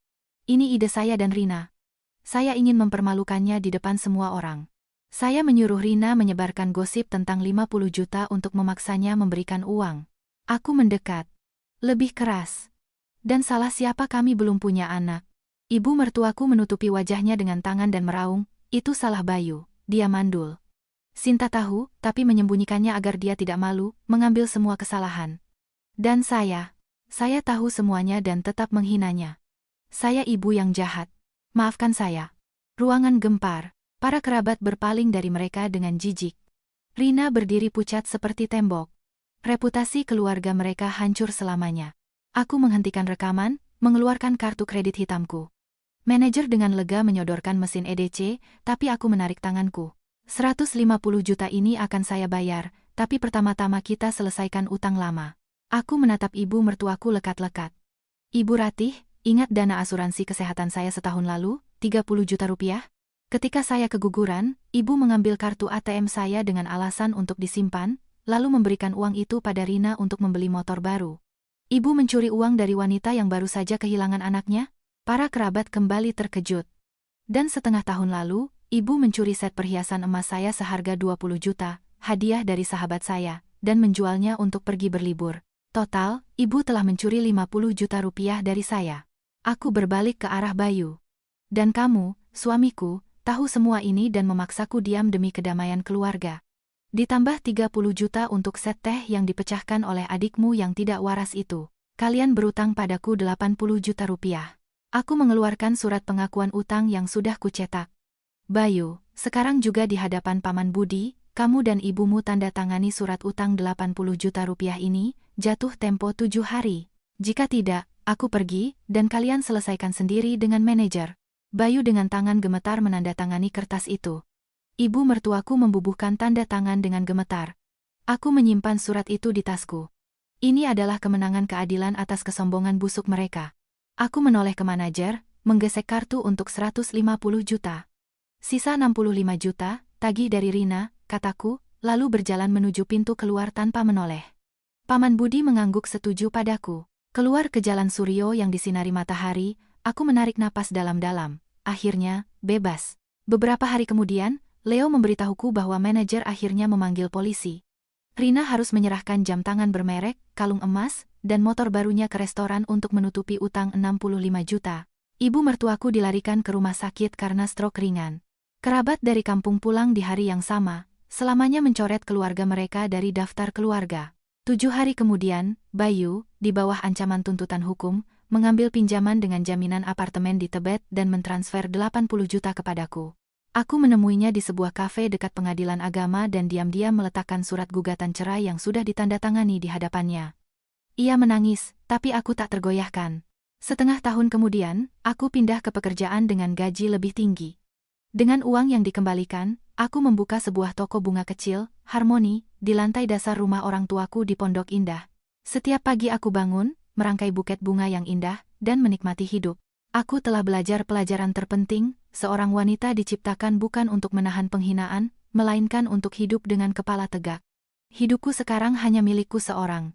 Ini ide saya dan Rina. Saya ingin mempermalukannya di depan semua orang. Saya menyuruh Rina menyebarkan gosip tentang 50 juta untuk memaksanya memberikan uang. Aku mendekat. Lebih keras. Dan salah siapa kami belum punya anak. Ibu mertuaku menutupi wajahnya dengan tangan dan meraung, itu salah Bayu, dia mandul. Sinta tahu, tapi menyembunyikannya agar dia tidak malu, mengambil semua kesalahan. Dan saya tahu semuanya dan tetap menghinanya. Saya ibu yang jahat. Maafkan saya. Ruangan gempar. Para kerabat berpaling dari mereka dengan jijik. Rina berdiri pucat seperti tembok. Reputasi keluarga mereka hancur selamanya. Aku menghentikan rekaman, mengeluarkan kartu kredit hitamku. Manajer dengan lega menyodorkan mesin EDC, tapi aku menarik tanganku. 150 juta ini akan saya bayar, tapi pertama-tama kita selesaikan utang lama. Aku menatap ibu mertuaku lekat-lekat. Ibu Ratih, ingat dana asuransi kesehatan saya setahun lalu, 30 juta rupiah? Ketika saya keguguran, ibu mengambil kartu ATM saya dengan alasan untuk disimpan, lalu memberikan uang itu pada Rina untuk membeli motor baru. Ibu mencuri uang dari wanita yang baru saja kehilangan anaknya? Para kerabat kembali terkejut. Dan setengah tahun lalu, ibu mencuri set perhiasan emas saya seharga 20 juta, hadiah dari sahabat saya, dan menjualnya untuk pergi berlibur. Total, ibu telah mencuri 50 juta rupiah dari saya. Aku berbalik ke arah Bayu. Dan kamu, suamiku, tahu semua ini dan memaksaku diam demi kedamaian keluarga. Ditambah 30 juta untuk set teh yang dipecahkan oleh adikmu yang tidak waras itu. Kalian berutang padaku 80 juta rupiah. Aku mengeluarkan surat pengakuan utang yang sudah kucetak. Bayu, sekarang juga di hadapan Paman Budi, kamu dan ibumu tanda tangani surat utang 80 juta rupiah ini, jatuh tempo 7 hari. Jika tidak, aku pergi, dan kalian selesaikan sendiri dengan manajer. Bayu dengan tangan gemetar menandatangani kertas itu. Ibu mertuaku membubuhkan tanda tangan dengan gemetar. Aku menyimpan surat itu di tasku. Ini adalah kemenangan keadilan atas kesombongan busuk mereka. Aku menoleh ke manajer, menggesek kartu untuk 150 juta. Sisa 65 juta, tagih dari Rina, kataku, lalu berjalan menuju pintu keluar tanpa menoleh. Paman Budi mengangguk setuju padaku. Keluar ke jalan Suryo yang disinari matahari, aku menarik napas dalam-dalam. Akhirnya, bebas. Beberapa hari kemudian, Leo memberitahuku bahwa manajer akhirnya memanggil polisi. Rina harus menyerahkan jam tangan bermerek, kalung emas, dan motor barunya ke restoran untuk menutupi utang 65 juta. Ibu mertuaku dilarikan ke rumah sakit karena stroke ringan. Kerabat dari kampung pulang di hari yang sama, selamanya mencoret keluarga mereka dari daftar keluarga. 7 hari kemudian, Bayu, di bawah ancaman tuntutan hukum, mengambil pinjaman dengan jaminan apartemen di Tebet dan mentransfer 80 juta kepadaku. Aku menemuinya di sebuah kafe dekat pengadilan agama dan diam-diam meletakkan surat gugatan cerai yang sudah ditandatangani di hadapannya. Ia menangis, tapi aku tak tergoyahkan. Setengah tahun kemudian, aku pindah ke pekerjaan dengan gaji lebih tinggi. Dengan uang yang dikembalikan, aku membuka sebuah toko bunga kecil, Harmoni, di lantai dasar rumah orang tuaku di Pondok Indah. Setiap pagi aku bangun, merangkai buket bunga yang indah, dan menikmati hidup. Aku telah belajar pelajaran terpenting, seorang wanita diciptakan bukan untuk menahan penghinaan, melainkan untuk hidup dengan kepala tegak. Hidupku sekarang hanya milikku seorang.